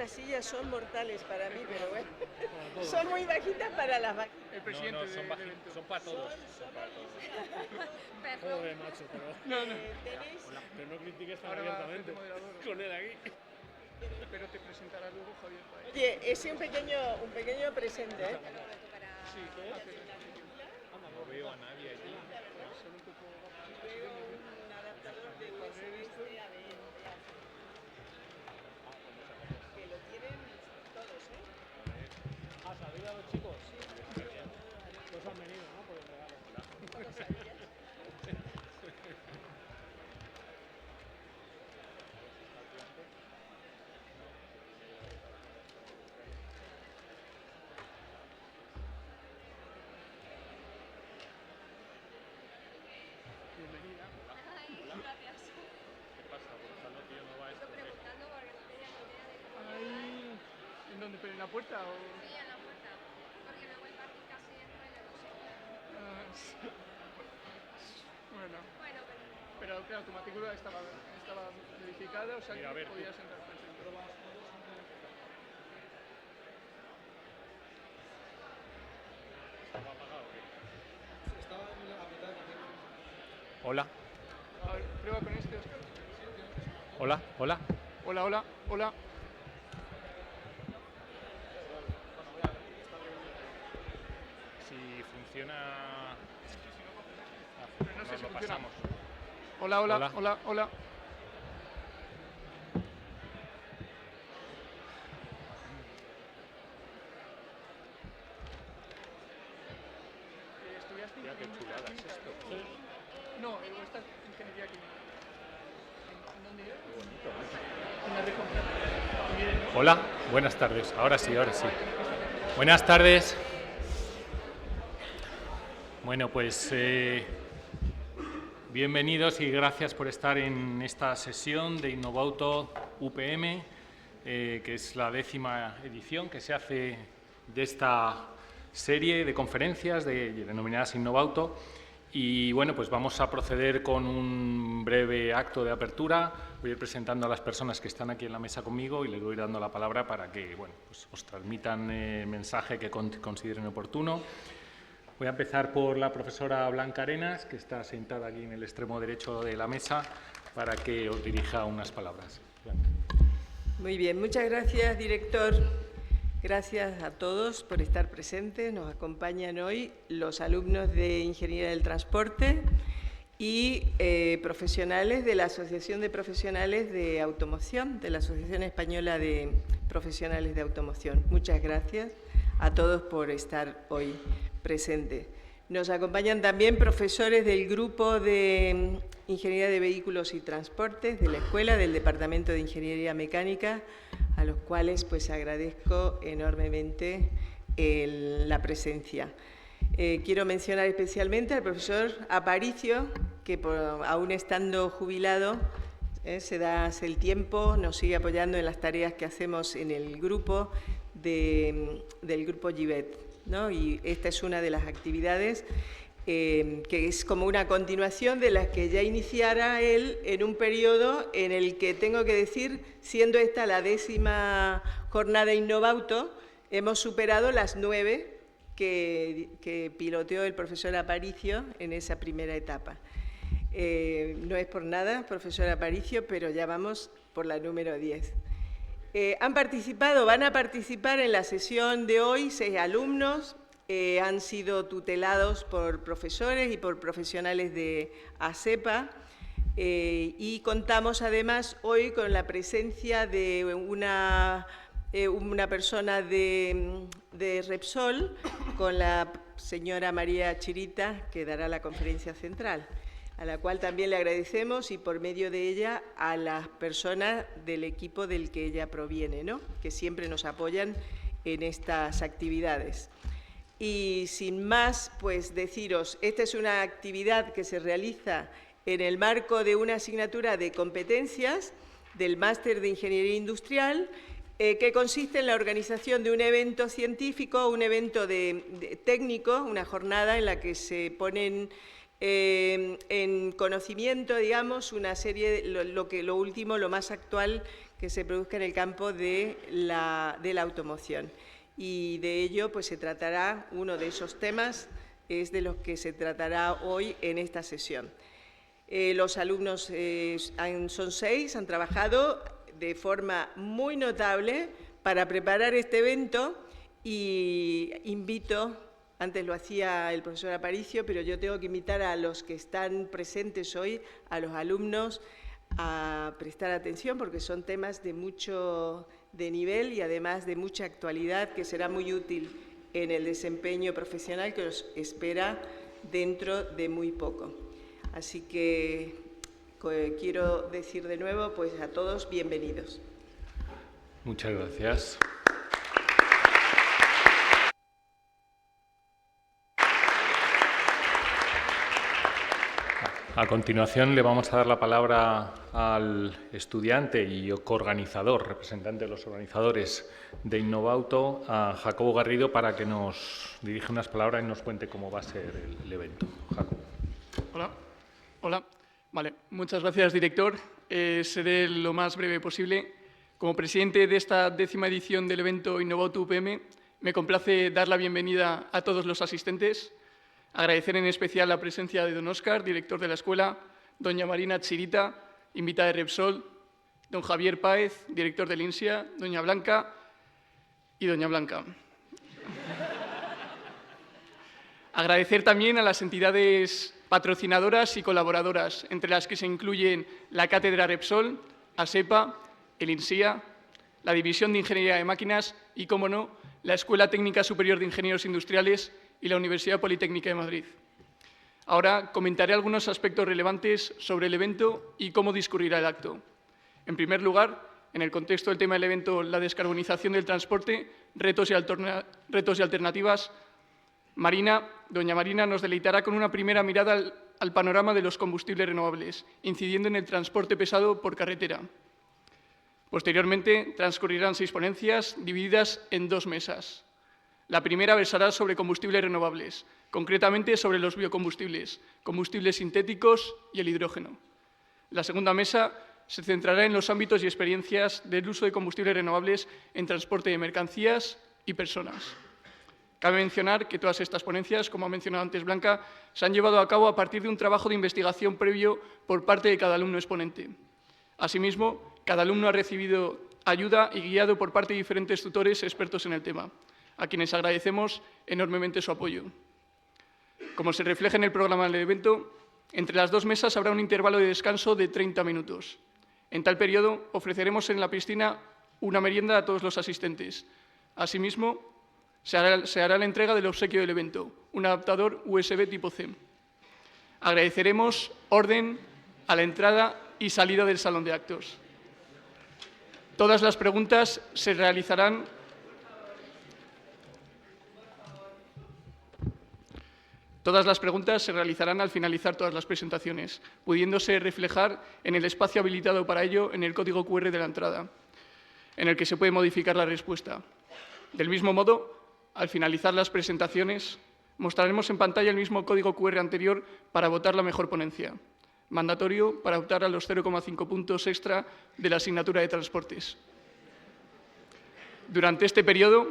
estas sillas son mortales para mí, pero bueno, son muy bajitas para las vaquitas. El presidente no, son para todos. Son para todos. Joder, macho, pero no critiques tan abiertamente con él aquí. Pero te presentará luego Javier Paez. Oye, ese un pequeño presente, ¿eh? Sí, No veo a nadie allí. Veo un adaptador de USB a ver, que lo tienen todos, ¿eh? ¿Has salido a los chicos? Sí. Pues han venido, ¿no? Por el regalo. bienvenida. Gracias. ¿Qué pasa? ¿Por qué tío no va esto? Estoy preguntando porque no tenía ni idea de cómo. Ahí, ¿en dónde? ¿Pero en la puerta o...? Sí, en la puerta. Porque luego el parking casi entro y no sé. Ah, sí. Bueno, Bueno, pero claro, tu matrícula estaba verificada, o sea Mira, a que ver, podías entrar. ¿Estaba apagado o qué? Estaba en la mitad de Hola. A ver, prueba con este, Óscar. Hola. Hola. Hola, hola, hola. Si funciona... Pero no sé nos si lo funciona. pasamos. Hola, hola, Hola. hola, hola. ¿Estudiaste Mira qué ingeniería chulada es química? esto. No, esta es ingeniería química. ¿En dónde era? Qué bonito. En la Recompra. Bien, ¿no? Hola. Buenas tardes. Ahora sí, ahora sí. Buenas tardes. Bueno, pues bienvenidos y gracias por estar en esta sesión de Innovauto UPM, que es la 10ª edición que se hace de esta serie de conferencias denominadas Innovauto. Y bueno, pues vamos a proceder con un breve acto de apertura. Voy a ir presentando a las personas que están aquí en la mesa conmigo y les voy dando la palabra para que bueno, pues os transmitan el mensaje que consideren oportuno. Voy a empezar por la profesora Blanca Arenas, que está sentada aquí en el extremo derecho de la mesa, para que os dirija unas palabras. Blanca. Muy bien, muchas gracias, director. Gracias a todos por estar presentes. Nos acompañan hoy los alumnos de Ingeniería del Transporte y profesionales de la Asociación de Profesionales de Automoción, de la Asociación Española de Profesionales de Automoción. Muchas gracias a todos por estar hoy presentes. Nos acompañan también profesores del Grupo de Ingeniería de Vehículos y Transportes de la Escuela del Departamento de Ingeniería Mecánica, a los cuales pues agradezco enormemente la presencia. Quiero mencionar especialmente al profesor Aparicio, que aún estando jubilado, se da el tiempo, nos sigue apoyando en las tareas que hacemos en el grupo del grupo GIVET, ¿no? Y esta es una de las actividades que es como una continuación de las que ya iniciara él en un periodo en el que, tengo que decir, siendo esta la 10ª jornada Innovauto, hemos superado las 9 que piloteó el profesor Aparicio en esa primera etapa. No es por nada, profesor Aparicio, pero ya vamos por la número 10. Van a participar en la sesión de hoy 6 alumnos. Han sido tutelados por profesores y por profesionales de ASEPA y contamos además hoy con la presencia de una persona de Repsol, con la señora María Chirita, que dará la conferencia central, a la cual también le agradecemos y por medio de ella a las personas del equipo del que ella proviene, ¿no? Que siempre nos apoyan en estas actividades. Y sin más, pues deciros, esta es una actividad que se realiza en el marco de una asignatura de competencias del Máster de Ingeniería Industrial, que consiste en la organización de un evento científico, un evento técnico, una jornada en la que se ponen en conocimiento, digamos, una serie, lo último, lo más actual que se produzca en el campo de la automoción. Y de ello pues, se tratará, uno de esos temas es de los que se tratará hoy en esta sesión. Los alumnos son 6, han trabajado de forma muy notable para preparar este evento y invito, antes lo hacía el profesor Aparicio, pero yo tengo que invitar a los que están presentes hoy, a los alumnos, a prestar atención porque son temas de mucho nivel y además de mucha actualidad que será muy útil en el desempeño profesional que os espera dentro de muy poco. Así que quiero decir de nuevo pues, a todos bienvenidos. Muchas gracias. A continuación le vamos a dar la palabra al estudiante y coorganizador, representante de los organizadores de Innovauto, a Jacobo Garrido, para que nos dirija unas palabras y nos cuente cómo va a ser el evento. Jacobo. Hola. Vale, muchas gracias, director. Seré lo más breve posible. Como presidente de esta 10ª edición del evento Innovauto UPM, me complace dar la bienvenida a todos los asistentes. Agradecer en especial la presencia de don Óscar, director de la escuela, doña Marina Chirita, invitada de Repsol, don Javier Páez, director del INSIA, doña Blanca y doña Blanca. Agradecer también a las entidades patrocinadoras y colaboradoras, entre las que se incluyen la Cátedra Repsol, ASEPA, el INSIA, la División de Ingeniería de Máquinas y, como no, la Escuela Técnica Superior de Ingenieros Industriales y la Universidad Politécnica de Madrid. Ahora comentaré algunos aspectos relevantes sobre el evento y cómo discurrirá el acto. En primer lugar, en el contexto del tema del evento, la descarbonización del transporte, retos y alternativas, doña Marina nos deleitará con una primera mirada al panorama de los combustibles renovables, incidiendo en el transporte pesado por carretera. Posteriormente, transcurrirán 6 ponencias divididas en 2 mesas. La primera versará sobre combustibles renovables, concretamente sobre los biocombustibles, combustibles sintéticos y el hidrógeno. La segunda mesa se centrará en los ámbitos y experiencias del uso de combustibles renovables en transporte de mercancías y personas. Cabe mencionar que todas estas ponencias, como ha mencionado antes Blanca, se han llevado a cabo a partir de un trabajo de investigación previo por parte de cada alumno exponente. Asimismo, cada alumno ha recibido ayuda y guiado por parte de diferentes tutores expertos en el tema, a quienes agradecemos enormemente su apoyo. Como se refleja en el programa del evento, entre las 2 mesas habrá un intervalo de descanso de 30 minutos. En tal periodo ofreceremos en la piscina una merienda a todos los asistentes. Asimismo, se hará la entrega del obsequio del evento, un adaptador USB tipo C. Agradeceremos orden a la entrada y salida del salón de actos. Todas las preguntas se realizarán al finalizar todas las presentaciones, pudiéndose reflejar en el espacio habilitado para ello en el código QR de la entrada, en el que se puede modificar la respuesta. Del mismo modo, al finalizar las presentaciones, mostraremos en pantalla el mismo código QR anterior para votar la mejor ponencia, mandatorio para optar a los 0,5 puntos extra de la asignatura de transportes. Durante este periodo,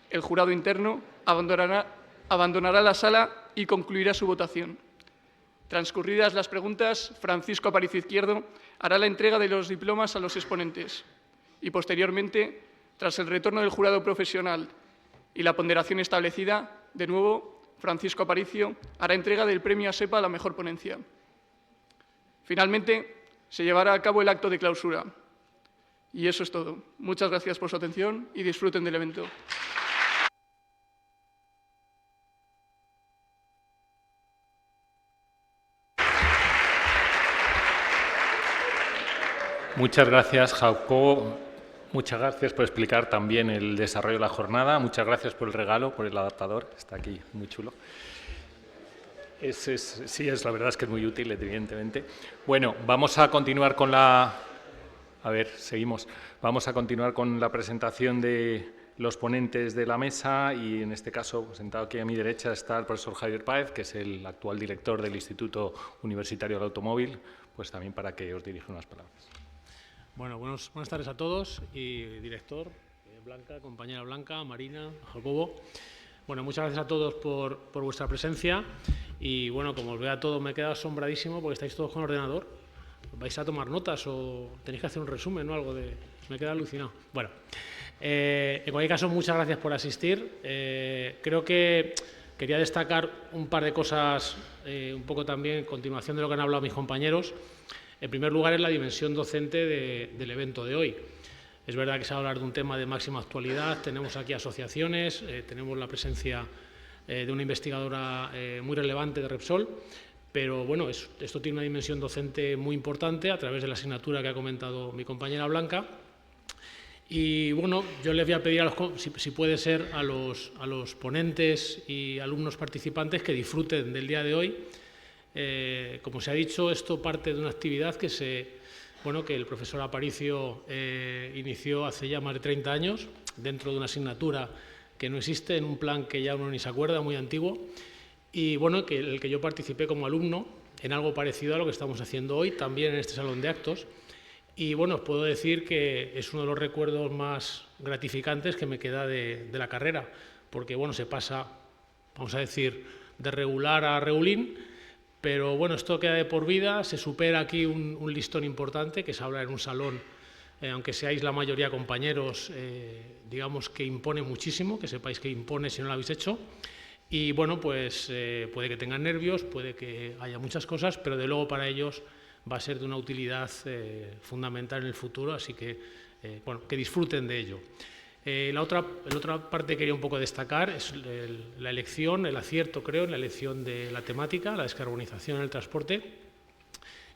el jurado interno abandonará la sala y concluirá su votación. Transcurridas las preguntas, Francisco Aparicio Izquierdo hará la entrega de los diplomas a los exponentes y, posteriormente, tras el retorno del jurado profesional y la ponderación establecida, de nuevo, Francisco Aparicio hará entrega del premio ASEPA a la mejor ponencia. Finalmente, se llevará a cabo el acto de clausura. Y eso es todo. Muchas gracias por su atención y disfruten del evento. Muchas gracias, Jacobo. Muchas gracias por explicar también el desarrollo de la jornada. Muchas gracias por el regalo, por el adaptador. Está aquí, muy chulo. La verdad es que es muy útil, evidentemente. Bueno, vamos a continuar con Vamos a continuar con la presentación de los ponentes de la mesa y, en este caso, sentado aquí a mi derecha está el profesor Javier Páez, que es el actual director del Instituto Universitario del Automóvil, pues también para que os dirija unas palabras. Bueno, buenas tardes a todos y director, Blanca, compañera Blanca, Marina, Jacobo. Bueno, muchas gracias a todos por vuestra presencia y bueno, como os veo a todos me he quedado asombradísimo porque estáis todos con ordenador. ¿Vais a tomar notas o tenéis que hacer un resumen o algo de...? Me he quedado alucinado. Bueno, en cualquier caso, muchas gracias por asistir. Creo que quería destacar un par de cosas, un poco también en continuación de lo que han hablado mis compañeros. En primer lugar, es la dimensión docente del evento de hoy. Es verdad que se va a hablar de un tema de máxima actualidad, tenemos aquí asociaciones, tenemos la presencia de una investigadora muy relevante de Repsol, pero bueno, esto tiene una dimensión docente muy importante a través de la asignatura que ha comentado mi compañera Blanca. Y bueno, yo les voy a pedir, si puede ser, a los ponentes y alumnos participantes que disfruten del día de hoy. Como se ha dicho, esto parte de una actividad que el profesor Aparicio inició hace ya más de 30 años, dentro de una asignatura que no existe, en un plan que ya uno ni se acuerda, muy antiguo, y bueno, el que yo participé como alumno en algo parecido a lo que estamos haciendo hoy, también en este salón de actos. Y bueno, os puedo decir que es uno de los recuerdos más gratificantes que me queda de la carrera, porque bueno, se pasa, vamos a decir, de regular a regulín, pero bueno, esto queda de por vida, se supera aquí un listón importante, que es hablar en un salón, aunque seáis la mayoría compañeros, digamos que impone muchísimo, que sepáis que impone si no lo habéis hecho. Y bueno, pues puede que tengan nervios, puede que haya muchas cosas, pero de luego para ellos va a ser de una utilidad fundamental en el futuro, así que, bueno, que disfruten de ello. La otra parte que quería un poco destacar es la elección, el acierto, creo, en la elección de la temática, la descarbonización en el transporte.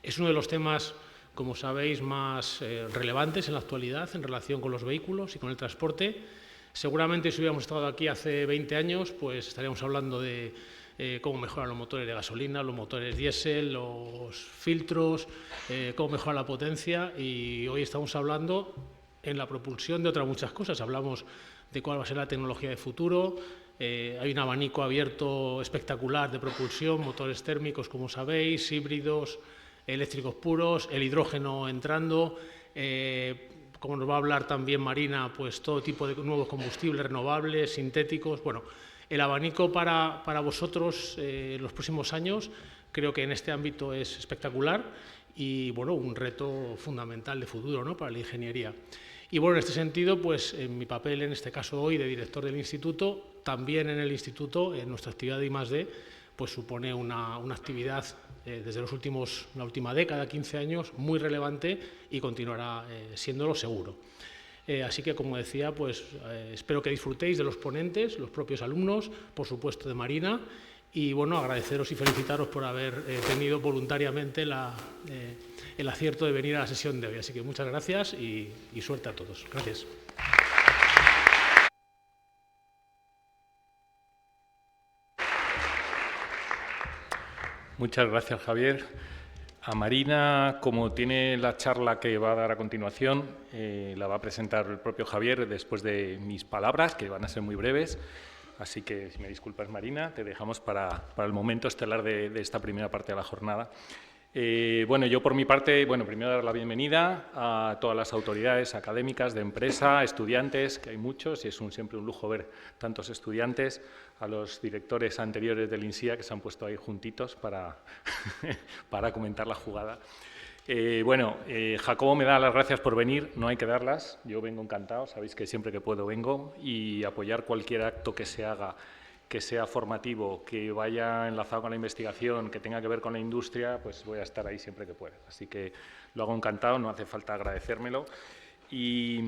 Es uno de los temas, como sabéis, más relevantes en la actualidad en relación con los vehículos y con el transporte. Seguramente si hubiéramos estado aquí hace 20 años, pues estaríamos hablando de cómo mejorar los motores de gasolina, los motores diésel, los filtros, cómo mejorar la potencia, y hoy estamos hablando en la propulsión de otras muchas cosas. Hablamos de cuál va a ser la tecnología de futuro, hay un abanico abierto espectacular de propulsión, motores térmicos, como sabéis, híbridos, eléctricos puros, el hidrógeno entrando, como nos va a hablar también Marina, pues todo tipo de nuevos combustibles renovables, sintéticos. Bueno, el abanico para vosotros en los próximos años creo que en este ámbito es espectacular y bueno, un reto fundamental de futuro, ¿no?, para la ingeniería. Y bueno, en este sentido, pues en mi papel, en este caso hoy, de director del instituto, también en el instituto, en nuestra actividad de I+D, pues supone una actividad desde la última década, 15 años, muy relevante y continuará siéndolo seguro. Así que, como decía, pues espero que disfrutéis de los ponentes, los propios alumnos, por supuesto de Marina, y bueno, agradeceros y felicitaros por haber tenido voluntariamente el acierto de venir a la sesión de hoy. Así que muchas gracias y suerte a todos. Gracias. Muchas gracias, Javier. A Marina, como tiene la charla que va a dar a continuación, la va a presentar el propio Javier después de mis palabras, que van a ser muy breves. Así que, si me disculpas, Marina, te dejamos para el momento estelar de esta primera parte de la jornada. Bueno, yo por mi parte, primero dar la bienvenida a todas las autoridades académicas, de empresa, estudiantes, que hay muchos y es siempre un lujo ver tantos estudiantes, a los directores anteriores del INSIA que se han puesto ahí juntitos para comentar la jugada. Jacobo me da las gracias por venir, no hay que darlas, yo vengo encantado, sabéis que siempre que puedo vengo, y apoyar cualquier acto que se haga, que sea formativo, que vaya enlazado con la investigación, que tenga que ver con la industria, pues voy a estar ahí siempre que pueda. Así que lo hago encantado, no hace falta agradecérmelo. Y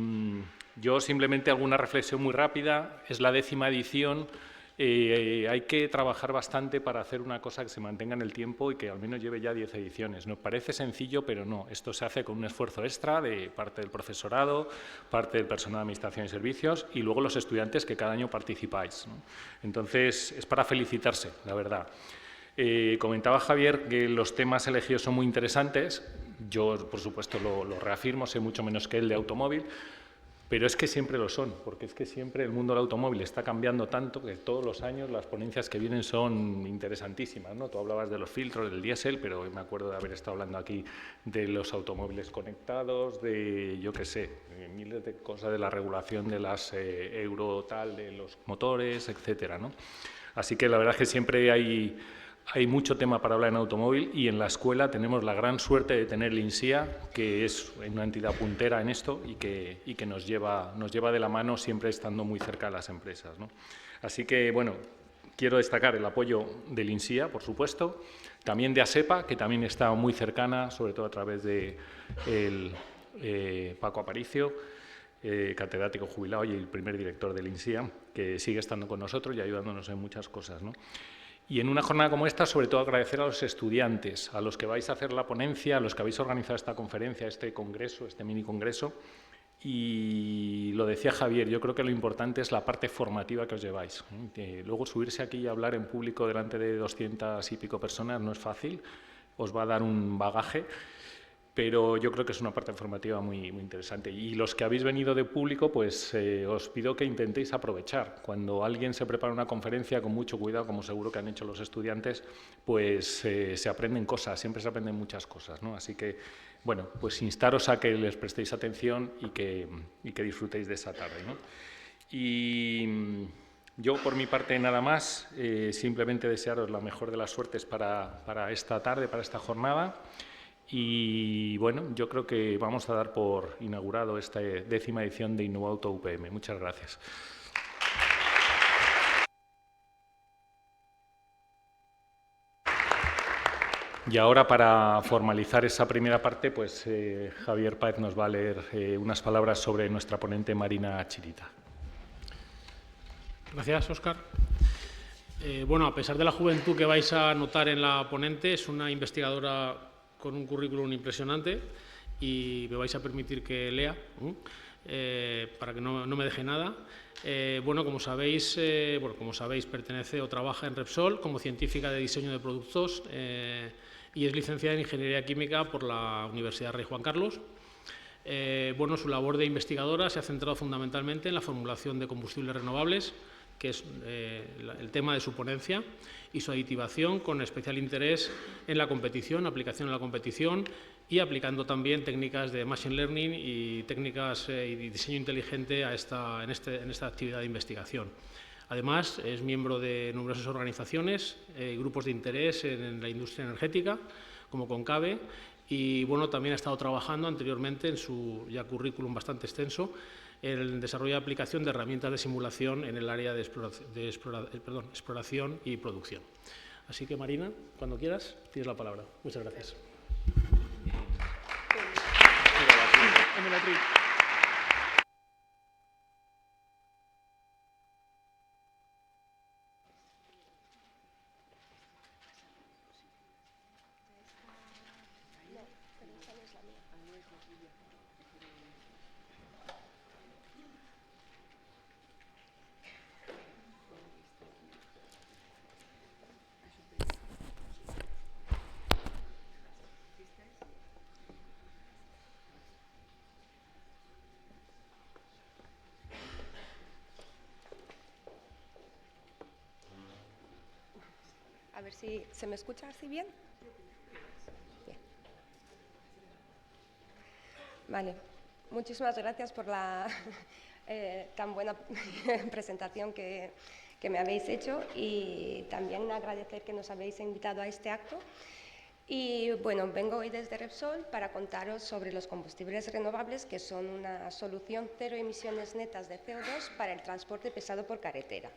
yo simplemente alguna reflexión muy rápida, es la 10ª edición. Hay que trabajar bastante para hacer una cosa que se mantenga en el tiempo y que al menos lleve ya 10 ediciones. Nos parece sencillo, pero no. Esto se hace con un esfuerzo extra de parte del profesorado, parte del personal de Administración y Servicios y luego los estudiantes que cada año participáis, ¿no? Entonces, es para felicitarse, la verdad. Comentaba Javier que los temas elegidos son muy interesantes. Yo, por supuesto, lo reafirmo, sé mucho menos que él de automóvil. Pero es que siempre lo son, porque es que siempre el mundo del automóvil está cambiando tanto que todos los años las ponencias que vienen son interesantísimas, ¿no? Tú hablabas de los filtros, del diésel, pero me acuerdo de haber estado hablando aquí de los automóviles conectados, de, yo qué sé, miles de cosas, de la regulación de las euro tal, de los motores, etcétera, ¿no? Así que la verdad es que siempre hay mucho tema para hablar en automóvil y en la escuela tenemos la gran suerte de tener el INSIA, que es una entidad puntera en esto y que nos lleva de la mano siempre estando muy cerca de las empresas, ¿no? Así que, bueno, quiero destacar el apoyo del INSIA, por supuesto, también de ASEPA, que también está muy cercana, sobre todo a través de Paco Aparicio, catedrático jubilado y el primer director del INSIA, que sigue estando con nosotros y ayudándonos en muchas cosas, ¿no? Y en una jornada como esta, sobre todo agradecer a los estudiantes, a los que vais a hacer la ponencia, a los que habéis organizado esta conferencia, este congreso, este mini congreso. Y lo decía Javier, yo creo que lo importante es la parte formativa que os lleváis. Luego subirse aquí y hablar en público delante de 200 y pico personas no es fácil, os va a dar un bagaje, pero yo creo que es una parte formativa muy interesante. Y los que habéis venido de público, pues os pido que intentéis aprovechar. Cuando alguien se prepara una conferencia con mucho cuidado, como seguro que han hecho los estudiantes, pues se aprenden cosas, siempre se aprenden muchas cosas, ¿no? Así que, bueno, pues instaros a que les prestéis atención y que disfrutéis de esa tarde, ¿no? Y yo, por mi parte, nada más, simplemente desearos la mejor de las suertes para esta tarde, para esta jornada. Y bueno, yo creo que vamos a dar por inaugurado esta 10ª edición de Innovauto UPM. Muchas gracias. Y ahora, para formalizar esa primera parte, pues Javier Páez nos va a leer unas palabras sobre nuestra ponente Marina Chirita. Gracias, Óscar. Bueno, a pesar de la juventud que vais a notar en la ponente, es una investigadora con un currículum impresionante y me vais a permitir que lea para que no me deje nada. Bueno, como sabéis, pertenece o trabaja en Repsol como científica de diseño de productos y es licenciada en Ingeniería Química por la Universidad Rey Juan Carlos. Bueno, su labor de investigadora se ha centrado fundamentalmente en la formulación de combustibles renovables, que es el tema de su ponencia, y su aditivación, con especial interés en la competición, aplicación en la competición y aplicando también técnicas de Machine Learning y técnicas y diseño inteligente en esta actividad de investigación. Además, es miembro de numerosas organizaciones, grupos de interés en la industria energética, como CONCAVE, y bueno, también ha estado trabajando anteriormente en su ya currículum bastante extenso en el desarrollo de aplicación de herramientas de simulación en el área de exploración y producción. Así que, Marina, cuando quieras, tienes la palabra. Muchas gracias. A ver si se me escucha así bien. Bien. Vale, muchísimas gracias por la tan buena presentación que me habéis hecho y también agradecer que nos habéis invitado a este acto. Y bueno, vengo hoy desde Repsol para contaros sobre los combustibles renovables, que son una solución cero emisiones netas de CO2 para el transporte pesado por carretera.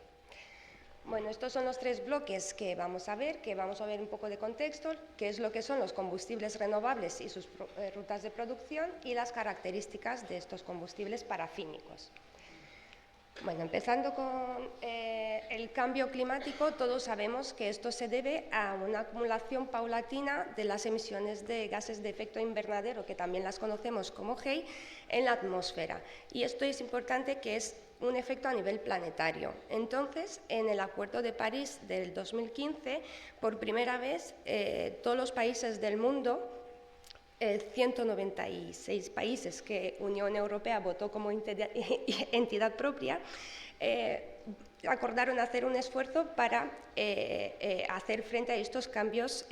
Bueno, estos son los 3 bloques que vamos a ver un poco de contexto, qué es lo que son los combustibles renovables y sus rutas de producción y las características de estos combustibles parafínicos. Bueno, empezando con el cambio climático, todos sabemos que esto se debe a una acumulación paulatina de las emisiones de gases de efecto invernadero, que también las conocemos como GEI, en la atmósfera. Y esto es importante, que es un efecto a nivel planetario. Entonces, en el Acuerdo de París del 2015, por primera vez, todos los países del mundo 196 países que Unión Europea votó como entidad propia, acordaron hacer un esfuerzo para hacer frente a estos cambios,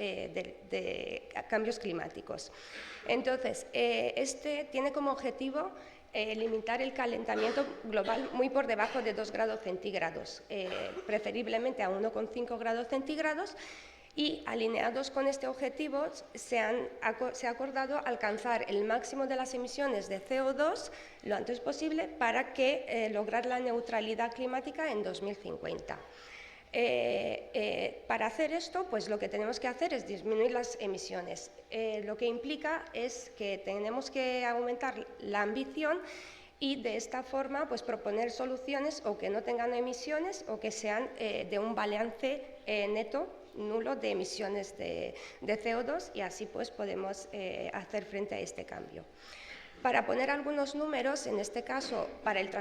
cambios climáticos. Entonces, este tiene como objetivo limitar el calentamiento global muy por debajo de 2 grados centígrados, preferiblemente a 1,5 grados centígrados, y alineados con este objetivo se ha acordado alcanzar el máximo de las emisiones de CO2 lo antes posible para lograr la neutralidad climática en 2050. Para hacer esto, pues lo que tenemos que hacer es disminuir las emisiones. Lo que implica es que tenemos que aumentar la ambición y de esta forma pues proponer soluciones o que no tengan emisiones o que sean de un balance neto nulo de emisiones de CO2, y así pues podemos hacer frente a este cambio. Para poner algunos números, en este caso para el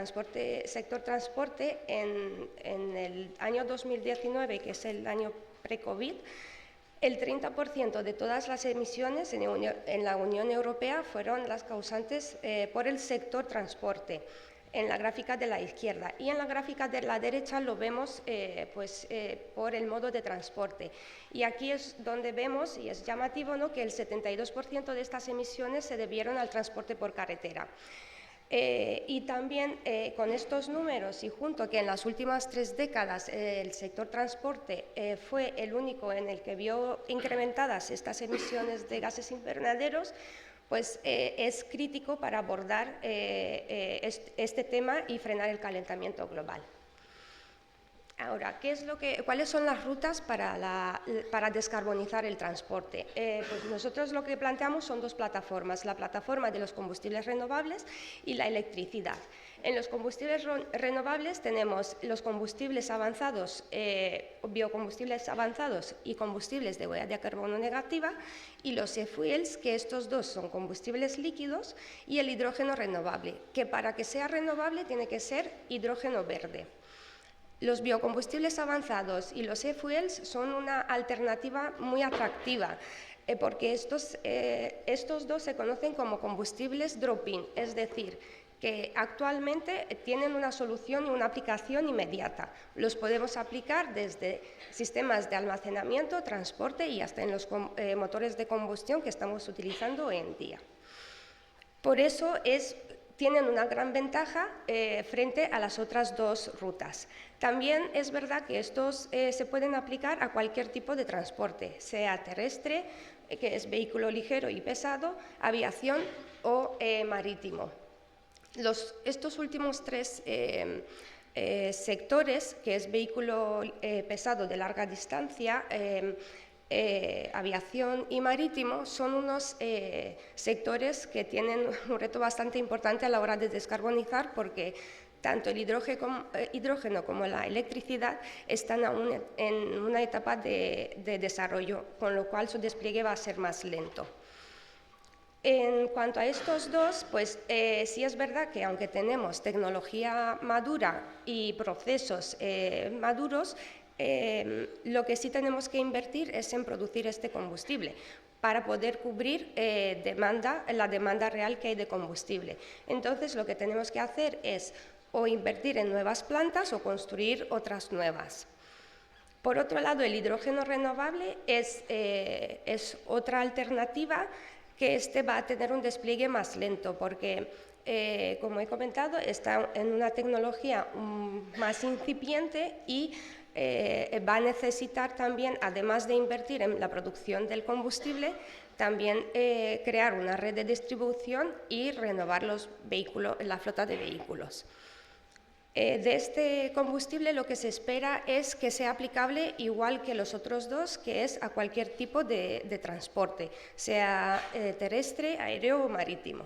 sector transporte, en el año 2019, que es el año pre-COVID, el 30% de todas las emisiones en la Unión Europea fueron las causantes por el sector transporte, en la gráfica de la izquierda, y en la gráfica de la derecha lo vemos por el modo de transporte. Y aquí es donde vemos, y es llamativo, ¿no?, que el 72% de estas emisiones se debieron al transporte por carretera. Y también con estos números, y junto que en las últimas 3 décadas el sector transporte fue el único en el que vio incrementadas estas emisiones de gases invernaderos, pues es crítico para abordar este tema y frenar el calentamiento global. Ahora, ¿cuáles son las rutas para descarbonizar el transporte? Pues nosotros lo que planteamos son 2 plataformas, la plataforma de los combustibles renovables y la electricidad. En los combustibles renovables tenemos los combustibles avanzados, biocombustibles avanzados y combustibles de huella de carbono negativa, y los e-fuels, que estos 2 son combustibles líquidos, y el hidrógeno renovable, que para que sea renovable tiene que ser hidrógeno verde. Los biocombustibles avanzados y los e-fuels son una alternativa muy atractiva, porque estos 2 se conocen como combustibles drop-in, es decir, que actualmente tienen una solución y una aplicación inmediata. Los podemos aplicar desde sistemas de almacenamiento, transporte y hasta en los motores de combustión que estamos utilizando hoy en día. Por eso tienen una gran ventaja frente a las otras 2 rutas. También es verdad que estos se pueden aplicar a cualquier tipo de transporte, sea terrestre, que es vehículo ligero y pesado, aviación o marítimo. Estos últimos 3 sectores, que es vehículo pesado de larga distancia, aviación y marítimo, son unos sectores que tienen un reto bastante importante a la hora de descarbonizar, porque tanto el hidrógeno como la electricidad están aún en una etapa de desarrollo, con lo cual su despliegue va a ser más lento. En cuanto a estos 2, pues sí es verdad que aunque tenemos tecnología madura y procesos maduros, lo que sí tenemos que invertir es en producir este combustible para poder cubrir la demanda real que hay de combustible. Entonces, lo que tenemos que hacer es o invertir en nuevas plantas o construir otras nuevas. Por otro lado, el hidrógeno renovable es otra alternativa, que va a tener un despliegue más lento, porque, como he comentado, está en una tecnología más incipiente y va a necesitar también, además de invertir en la producción del combustible, también crear una red de distribución y renovar la flota de vehículos. De este combustible lo que se espera es que sea aplicable igual que los otros 2, que es a cualquier tipo de transporte, sea terrestre, aéreo o marítimo.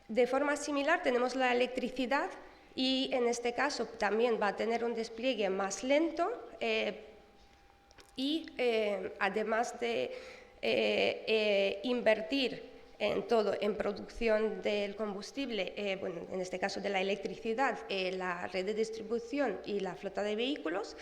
De forma similar tenemos la electricidad, y en este caso también va a tener un despliegue más lento y además de invertir en producción del combustible, en este caso de la electricidad, la red de distribución y la flota de vehículos,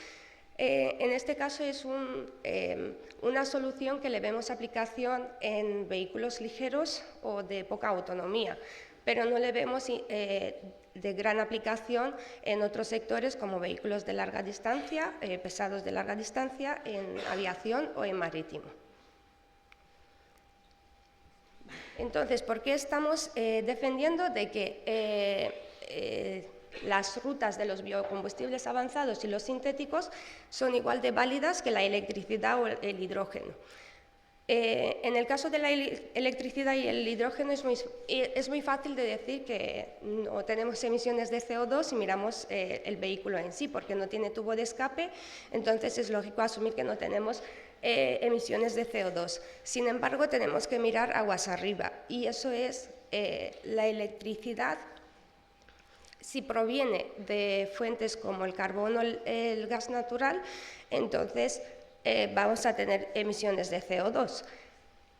En este caso es una solución que le vemos aplicación en vehículos ligeros o de poca autonomía, pero no le vemos de gran aplicación en otros sectores como vehículos de larga distancia, pesados de larga distancia, en aviación o en marítimo. Entonces, ¿por qué estamos defendiendo de que las rutas de los biocombustibles avanzados y los sintéticos son igual de válidas que la electricidad o el hidrógeno? En el caso de la electricidad y el hidrógeno es muy fácil de decir que no tenemos emisiones de CO2 si miramos el vehículo en sí, porque no tiene tubo de escape, entonces es lógico asumir que no tenemos emisiones de CO2. Sin embargo, tenemos que mirar aguas arriba, y eso es la electricidad. Si proviene de fuentes como el carbón o el gas natural, entonces vamos a tener emisiones de CO2.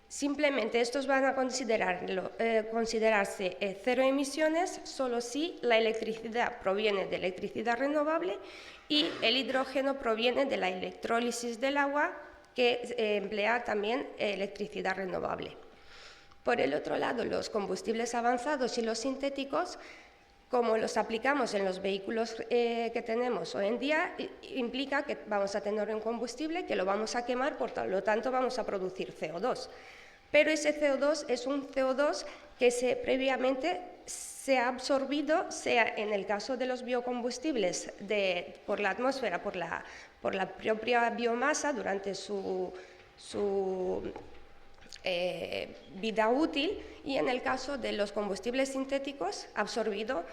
Simplemente estos van a considerarse cero emisiones solo si la electricidad proviene de electricidad renovable y el hidrógeno proviene de la electrólisis del agua, que emplea también electricidad renovable. Por el otro lado, los combustibles avanzados y los sintéticos, como los aplicamos en los vehículos que tenemos hoy en día, implica que vamos a tener un combustible que lo vamos a quemar, por lo tanto vamos a producir CO2. Pero ese CO2 es un CO2 que previamente se ha absorbido, sea en el caso de los biocombustibles por la atmósfera, por la propia biomasa durante su vida útil, y en el caso de los combustibles sintéticos, absorbido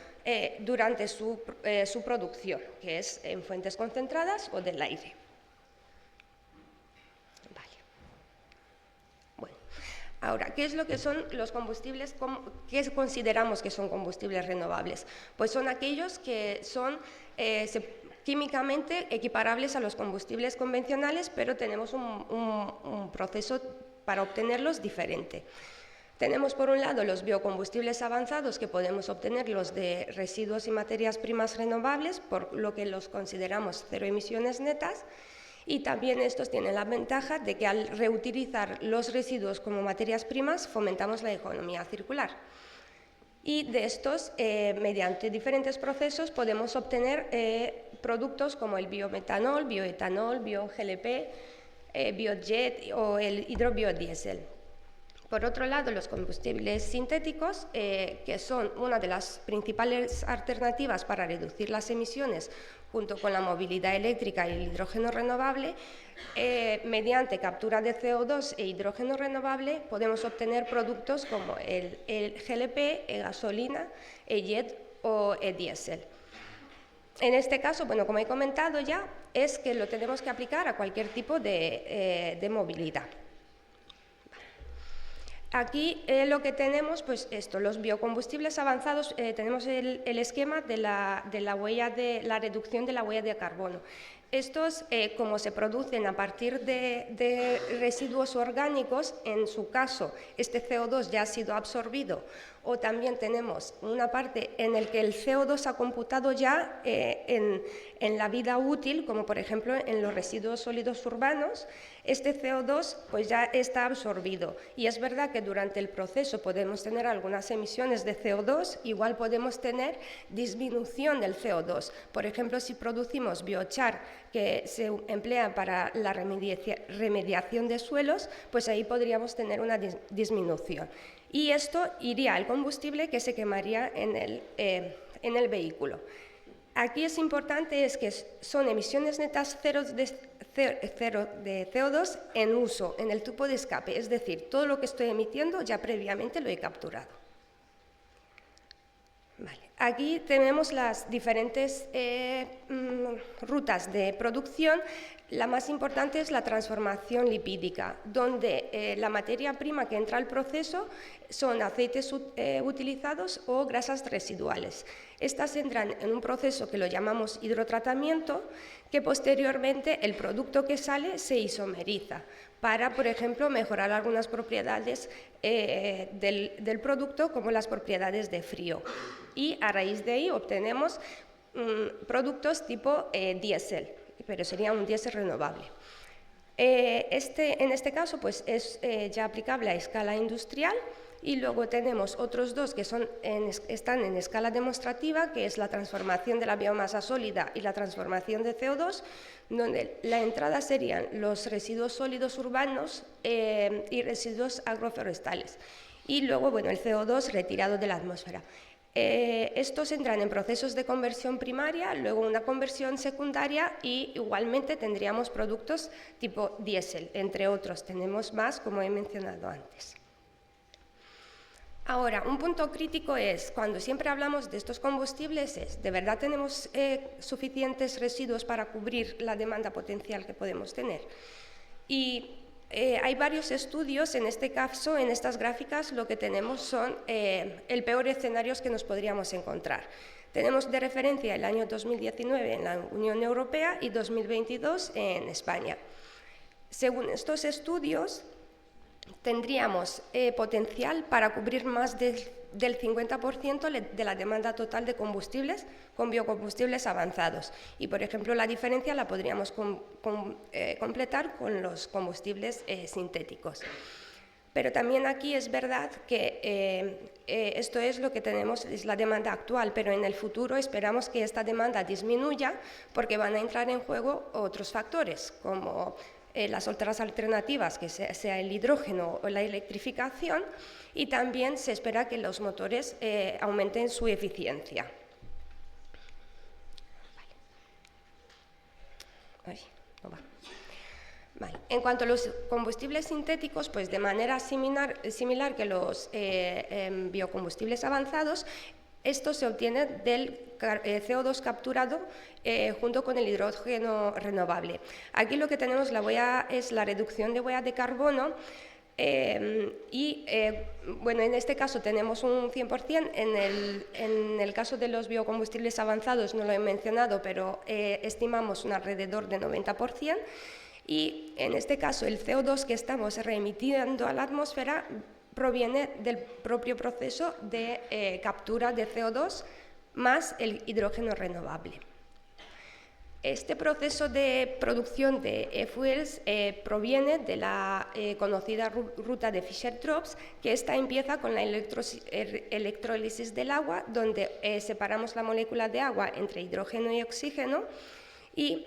durante su producción, que es en fuentes concentradas o del aire. Vale. Bueno, ahora, ¿qué es lo que son los combustibles? ¿Qué consideramos que son combustibles renovables? Pues son aquellos que son químicamente equiparables a los combustibles convencionales, pero tenemos un proceso para obtenerlos diferente. Tenemos por un lado los biocombustibles avanzados, que podemos obtenerlos de residuos y materias primas renovables, por lo que los consideramos cero emisiones netas, y también estos tienen la ventaja de que al reutilizar los residuos como materias primas fomentamos la economía circular. Y de estos, mediante diferentes procesos, podemos obtener productos como el biometanol, bioetanol, bioGLP, biojet o el hidrobiodiesel. Por otro lado, los combustibles sintéticos, que son una de las principales alternativas para reducir las emisiones junto con la movilidad eléctrica y el hidrógeno renovable, mediante captura de CO2 e hidrógeno renovable podemos obtener productos como el GLP, gasolina, jet o diésel. En este caso, bueno, como he comentado ya, es que lo tenemos que aplicar a cualquier tipo de movilidad. Aquí lo que tenemos, pues esto, los biocombustibles avanzados, tenemos el esquema de la reducción de la huella de carbono. Estos, como se producen a partir de residuos orgánicos, en su caso, este CO2 ya ha sido absorbido, o también tenemos una parte en la que el CO2 se ha computado ya en la vida útil, como por ejemplo en los residuos sólidos urbanos. Este CO2 pues ya está absorbido, y es verdad que durante el proceso podemos tener algunas emisiones de CO2, igual podemos tener disminución del CO2. Por ejemplo, si producimos biochar, que se emplea para la remediación de suelos, pues ahí podríamos tener una disminución. Y esto iría al combustible que se quemaría en el vehículo. Aquí es importante que son emisiones netas cero de CO2 en uso, en el tubo de escape, es decir, todo lo que estoy emitiendo ya previamente lo he capturado. Vale. Aquí tenemos las diferentes rutas de producción. La más importante es la transformación lipídica, donde la materia prima que entra al proceso son aceites utilizados o grasas residuales. Estas entran en un proceso que lo llamamos hidrotratamiento, que posteriormente el producto que sale se isomeriza para, por ejemplo, mejorar algunas propiedades del producto, como las propiedades de frío. Y a raíz de ahí obtenemos productos tipo diésel. pero sería un diésel renovable. En este caso pues es ya aplicable a escala industrial, y luego tenemos otros dos que están en escala demostrativa, que es la transformación de la biomasa sólida y la transformación de CO2, donde la entrada serían los residuos sólidos urbanos y residuos agroforestales, y luego bueno, el CO2 retirado de la atmósfera. Estos entran en procesos de conversión primaria, luego una conversión secundaria, y igualmente tendríamos productos tipo diésel, entre otros. Tenemos más, como he mencionado antes. Ahora, un punto crítico es, cuando siempre hablamos de estos combustibles, es, ¿de verdad tenemos suficientes residuos para cubrir la demanda potencial que podemos tener? Y hay varios estudios, en este caso, en estas gráficas, lo que tenemos son el peor escenario que nos podríamos encontrar. Tenemos de referencia el año 2019 en la Unión Europea y 2022 en España. Según estos estudios, tendríamos potencial para cubrir más del 50% de la demanda total de combustibles con biocombustibles avanzados. Y, por ejemplo, la diferencia la podríamos completar con los combustibles sintéticos. Pero también aquí es verdad que esto es lo que tenemos, es la demanda actual, pero en el futuro esperamos que esta demanda disminuya porque van a entrar en juego otros factores, como las otras alternativas, que sea el hidrógeno o la electrificación, y también se espera que los motores aumenten su eficiencia. Vale. En cuanto a los combustibles sintéticos, pues de manera similar que los biocombustibles avanzados, esto se obtiene del CO2 capturado junto con el hidrógeno renovable. Aquí lo que tenemos es la reducción de huella de carbono bueno, en este caso tenemos un 100%, en el caso de los biocombustibles avanzados no lo he mencionado, pero estimamos un alrededor de 90%, y en este caso el CO2 que estamos reemitiendo a la atmósfera proviene del propio proceso de captura de CO2 más el hidrógeno renovable. Este proceso de producción de e-fuels proviene de la conocida ruta de Fischer-Tropsch, que esta empieza con la electrólisis del agua, donde separamos la molécula de agua entre hidrógeno y oxígeno, y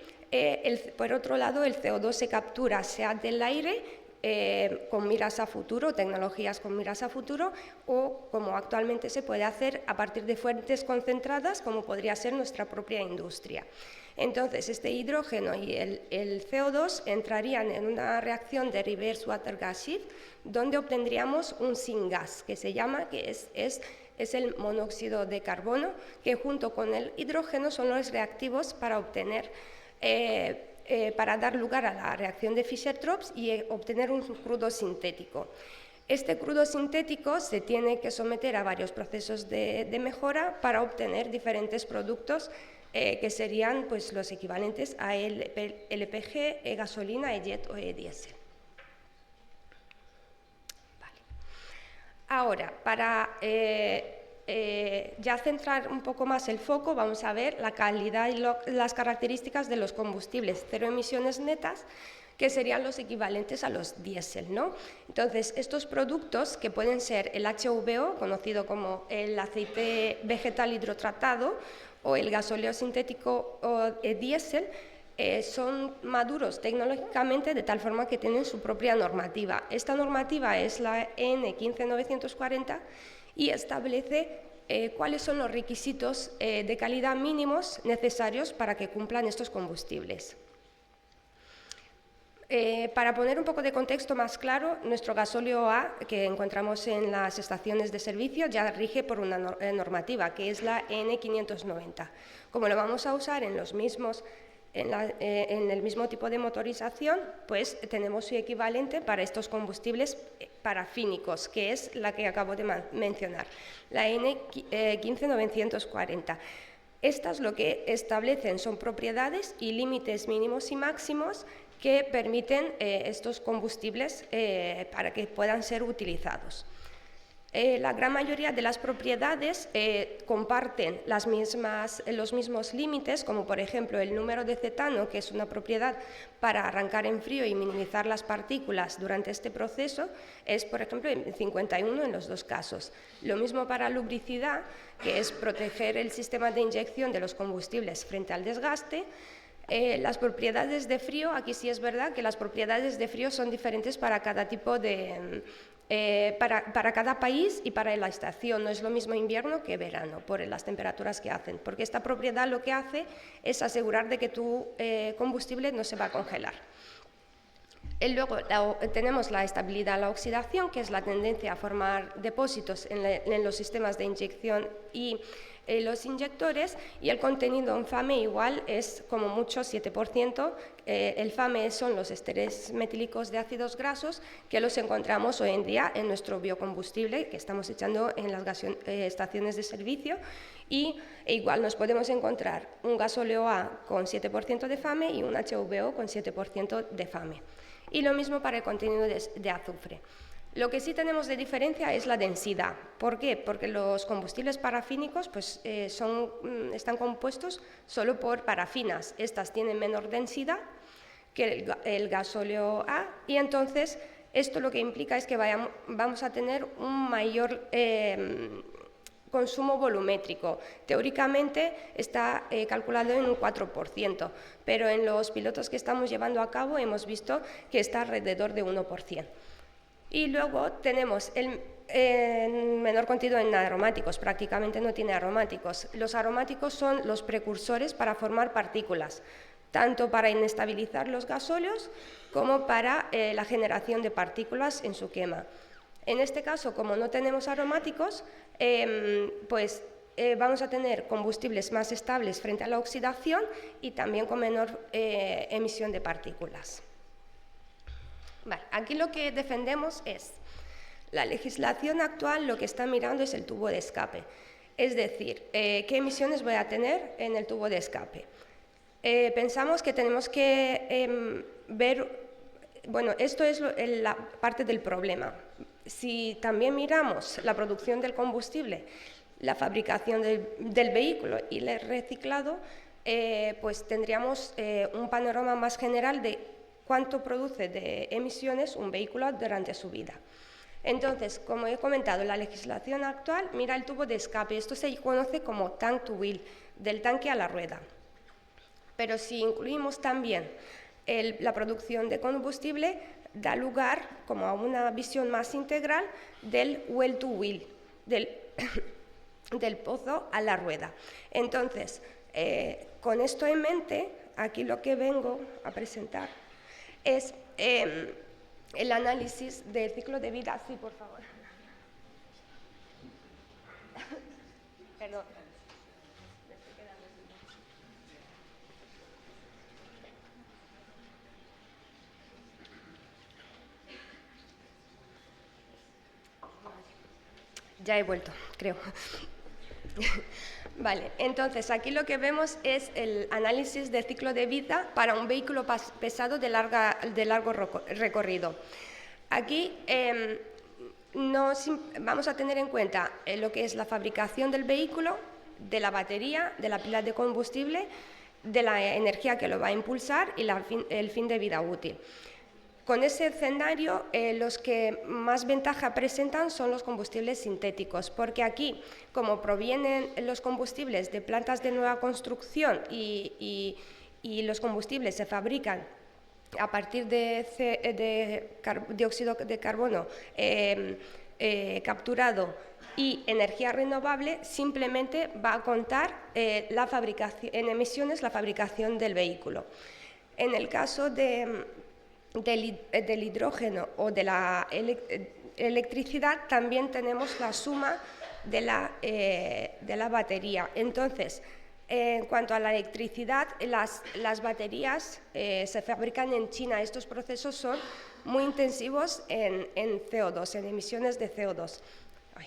por otro lado el CO2 se captura sea del aire, con miras a futuro, tecnologías con miras a futuro, o como actualmente se puede hacer a partir de fuentes concentradas, como podría ser nuestra propia industria. Entonces, este hidrógeno y el CO2 entrarían en una reacción de reverse water gas shift, donde obtendríamos un syngas, que se llama, que es el monóxido de carbono, que junto con el hidrógeno son los reactivos para obtener para dar lugar a la reacción de Fischer-Tropsch y obtener un crudo sintético. Este crudo sintético se tiene que someter a varios procesos de mejora para obtener diferentes productos que serían pues, los equivalentes a LPG, gasolina, jet o diésel. Vale. Ahora, para ya centrar un poco más el foco, vamos a ver la calidad y las características de los combustibles cero emisiones netas, que serían los equivalentes a los diésel, ¿no? Entonces, estos productos, que pueden ser el HVO, conocido como el aceite vegetal hidrotratado, o el gasóleo sintético o diésel, son maduros tecnológicamente de tal forma que tienen su propia normativa. Esta normativa es la EN 15940 y establece cuáles son los requisitos de calidad mínimos necesarios para que cumplan estos combustibles. Para poner un poco de contexto más claro, nuestro gasóleo A, que encontramos en las estaciones de servicio, ya rige por una normativa, que es la EN 590. Como lo vamos a usar en el mismo tipo de motorización, pues tenemos su equivalente para estos combustibles parafínicos, que es la que acabo de mencionar, la EN 15940. Estas lo que establecen son propiedades y límites mínimos y máximos que permiten estos combustibles para que puedan ser utilizados. La gran mayoría de las propiedades comparten los mismos límites, como por ejemplo el número de cetano, que es una propiedad para arrancar en frío y minimizar las partículas durante este proceso, es por ejemplo 51 en los dos casos. Lo mismo para lubricidad, que es proteger el sistema de inyección de los combustibles frente al desgaste. Las propiedades de frío, aquí sí es verdad que las propiedades de frío son diferentes para cada tipo de... para cada país y para la estación. No es lo mismo invierno que verano, por las temperaturas que hacen, porque esta propiedad lo que hace es asegurar de que tu combustible no se va a congelar. Luego tenemos la estabilidad a la oxidación, que es la tendencia a formar depósitos en los sistemas de inyección y los inyectores, y el contenido en FAME igual es como mucho 7%. El FAME son los esteres metílicos de ácidos grasos que los encontramos hoy en día en nuestro biocombustible que estamos echando en las estaciones de servicio, y igual nos podemos encontrar un gasóleo A con 7% de FAME y un HVO con 7% de FAME. Y lo mismo para el contenido de azufre. Lo que sí tenemos de diferencia es la densidad. ¿Por qué? Porque los combustibles parafínicos pues, están compuestos solo por parafinas. Estas tienen menor densidad que el gasóleo A, y entonces esto lo que implica es que vamos a tener un mayor consumo volumétrico. Teóricamente está calculado en un 4%, pero en los pilotos que estamos llevando a cabo hemos visto que está alrededor de 1%. Y luego tenemos el menor contenido en aromáticos, prácticamente no tiene aromáticos. Los aromáticos son los precursores para formar partículas, tanto para inestabilizar los gasóleos como para la generación de partículas en su quema. En este caso, como no tenemos aromáticos, vamos a tener combustibles más estables frente a la oxidación y también con menor emisión de partículas. Vale, aquí lo que defendemos es la legislación actual, lo que está mirando es el tubo de escape, es decir, qué emisiones voy a tener en el tubo de escape. Pensamos que tenemos que ver, bueno, esto es la parte del problema. Si también miramos la producción del combustible, la fabricación del vehículo y el reciclado, pues tendríamos un panorama más general de cuánto produce de emisiones un vehículo durante su vida. Entonces, como he comentado, la legislación actual mira el tubo de escape. Esto se conoce como tank to wheel, del tanque a la rueda. Pero si incluimos también la producción de combustible, da lugar como a una visión más integral del well to wheel, del pozo a la rueda. Entonces, con esto en mente, aquí lo que vengo a presentar es el análisis del ciclo de vida. Sí, por favor. Perdón. Ya he vuelto, creo. Vale, entonces aquí lo que vemos es el análisis del ciclo de vida para un vehículo pesado de largo recorrido. Aquí vamos a tener en cuenta lo que es la fabricación del vehículo, de la batería, de la pila de combustible, de la energía que lo va a impulsar y el fin de vida útil. Con ese escenario, los que más ventaja presentan son los combustibles sintéticos, porque aquí, como provienen los combustibles de plantas de nueva construcción y los combustibles se fabrican a partir de dióxido de carbono capturado y energía renovable, simplemente va a contar en emisiones la fabricación del vehículo. En el caso del hidrógeno o de la electricidad, también tenemos la suma de la batería. Entonces, en cuanto a la electricidad, las baterías se fabrican en China. Estos procesos son muy intensivos en CO2, en emisiones de CO2. Ay.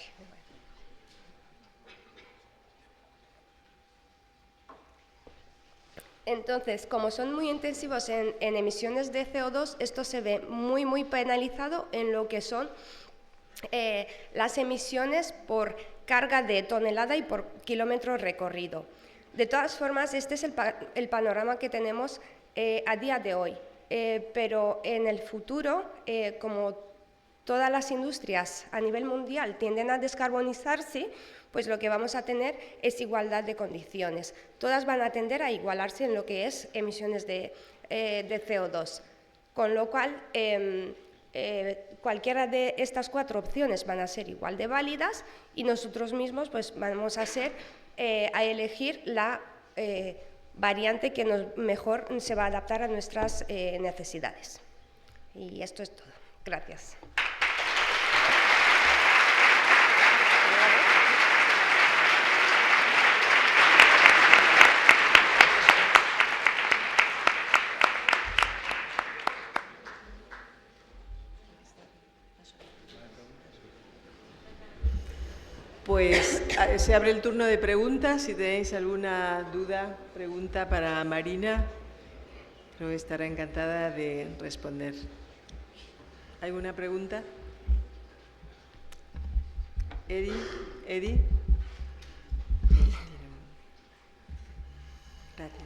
Entonces, como son muy intensivos en emisiones de CO2, esto se ve muy penalizado en lo que son las emisiones por carga de tonelada y por kilómetro recorrido. De todas formas, este es el panorama que tenemos a día de hoy, pero en el futuro, como todas las industrias a nivel mundial tienden a descarbonizarse, pues lo que vamos a tener es igualdad de condiciones. Todas van a tender a igualarse en lo que es emisiones de CO2, con lo cual cualquiera de estas 4 opciones van a ser igual de válidas y nosotros mismos pues vamos a elegir la variante que mejor se va a adaptar a nuestras necesidades. Y esto es todo. Gracias. Pues se abre el turno de preguntas. Si tenéis alguna duda, pregunta para Marina, creo que estará encantada de responder. ¿Alguna pregunta? Edi. Gracias.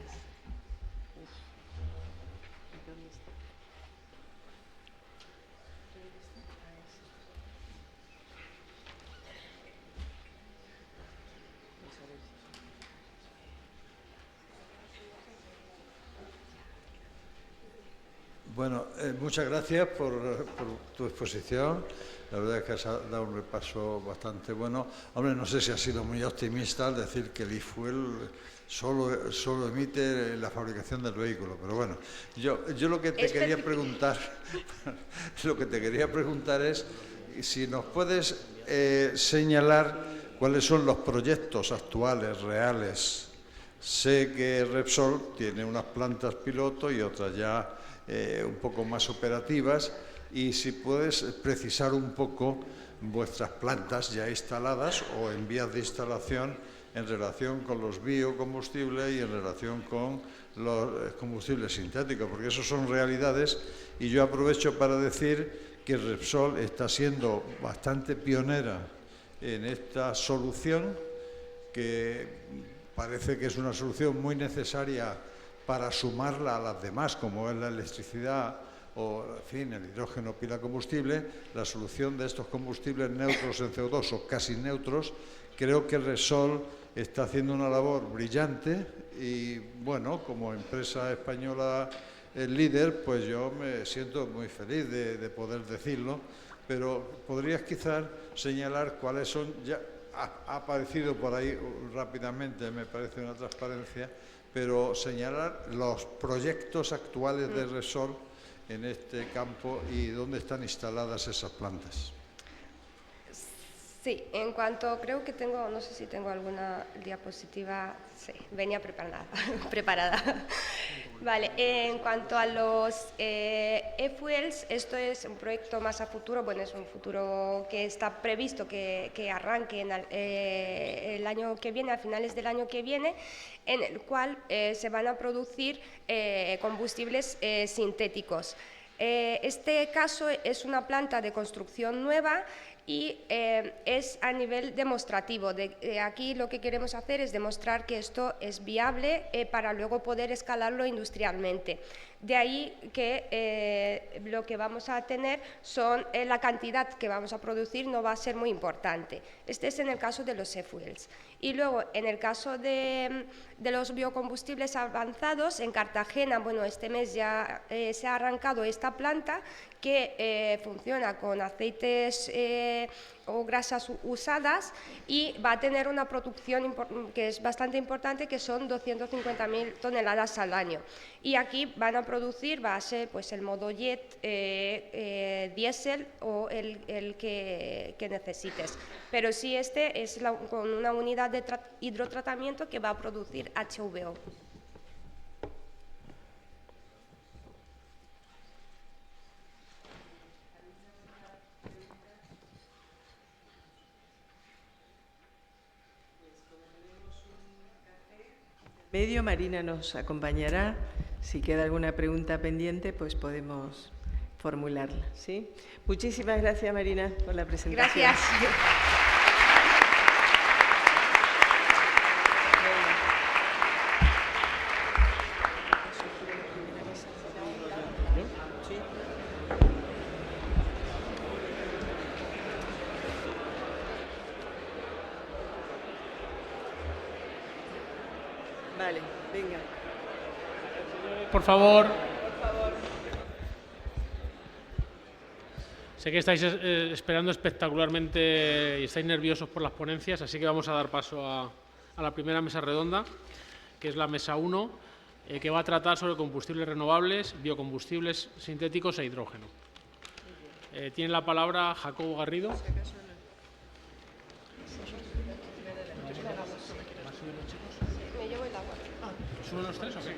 Bueno, muchas gracias por tu exposición. La verdad es que has dado un repaso bastante bueno. Hombre, no sé si has sido muy optimista al decir que el e-fuel solo emite la fabricación del vehículo, pero bueno, yo lo que te quería preguntar, es si nos puedes señalar cuáles son los proyectos actuales, reales. Sé que Repsol tiene unas plantas piloto y otras ya un poco más operativas, y si puedes precisar un poco vuestras plantas ya instaladas o en vías de instalación en relación con los biocombustibles y en relación con los combustibles sintéticos, porque eso son realidades. Y yo aprovecho para decir que Repsol está siendo bastante pionera en esta solución, que parece que es una solución muy necesaria para sumarla a las demás, como es la electricidad o, en fin, el hidrógeno pila combustible. La solución de estos combustibles neutros en CO2 o casi neutros, creo que Repsol está haciendo una labor brillante y, bueno, como empresa española líder, pues yo me siento muy feliz de poder decirlo, pero podrías quizás señalar cuáles son, ya ha aparecido por ahí rápidamente, me parece una transparencia, pero señalar los proyectos actuales de Repsol en este campo y dónde están instaladas esas plantas. Sí, en cuanto, creo que tengo, no sé si tengo alguna diapositiva, sí, venía preparada. Vale, en cuanto a los e-fuels, esto es un proyecto más a futuro, bueno, es un futuro que está previsto que arranque en el año que viene, a finales del año que viene, en el cual se van a producir combustibles sintéticos. Este caso es una planta de construcción nueva y es a nivel demostrativo. Aquí lo que queremos hacer es demostrar que esto es viable para luego poder escalarlo industrialmente. De ahí que lo que vamos a tener son la cantidad que vamos a producir no va a ser muy importante. Este es en el caso de los e-fuels. Y luego, en el caso de los biocombustibles avanzados, en Cartagena, bueno, este mes ya se ha arrancado esta planta que funciona con aceites o grasas usadas y va a tener una producción que es bastante importante, que son 250.000 toneladas al año. Y aquí van a producir, va a ser pues el modo jet, diésel o el que necesites. Pero sí, este es con una unidad de hidrotratamiento que va a producir HVO. Marina nos acompañará. Si queda alguna pregunta pendiente, pues podemos formularla, ¿sí? Muchísimas gracias, Marina, por la presentación. Gracias. Vale, venga. Por favor. Sé que estáis esperando espectacularmente y estáis nerviosos por las ponencias, así que vamos a dar paso a la primera mesa redonda, que es la mesa 1, que va a tratar sobre combustibles renovables, biocombustibles sintéticos e hidrógeno. Tiene la palabra Jacobo Garrido. Me llevo el agua. ¿Suben los tres o qué?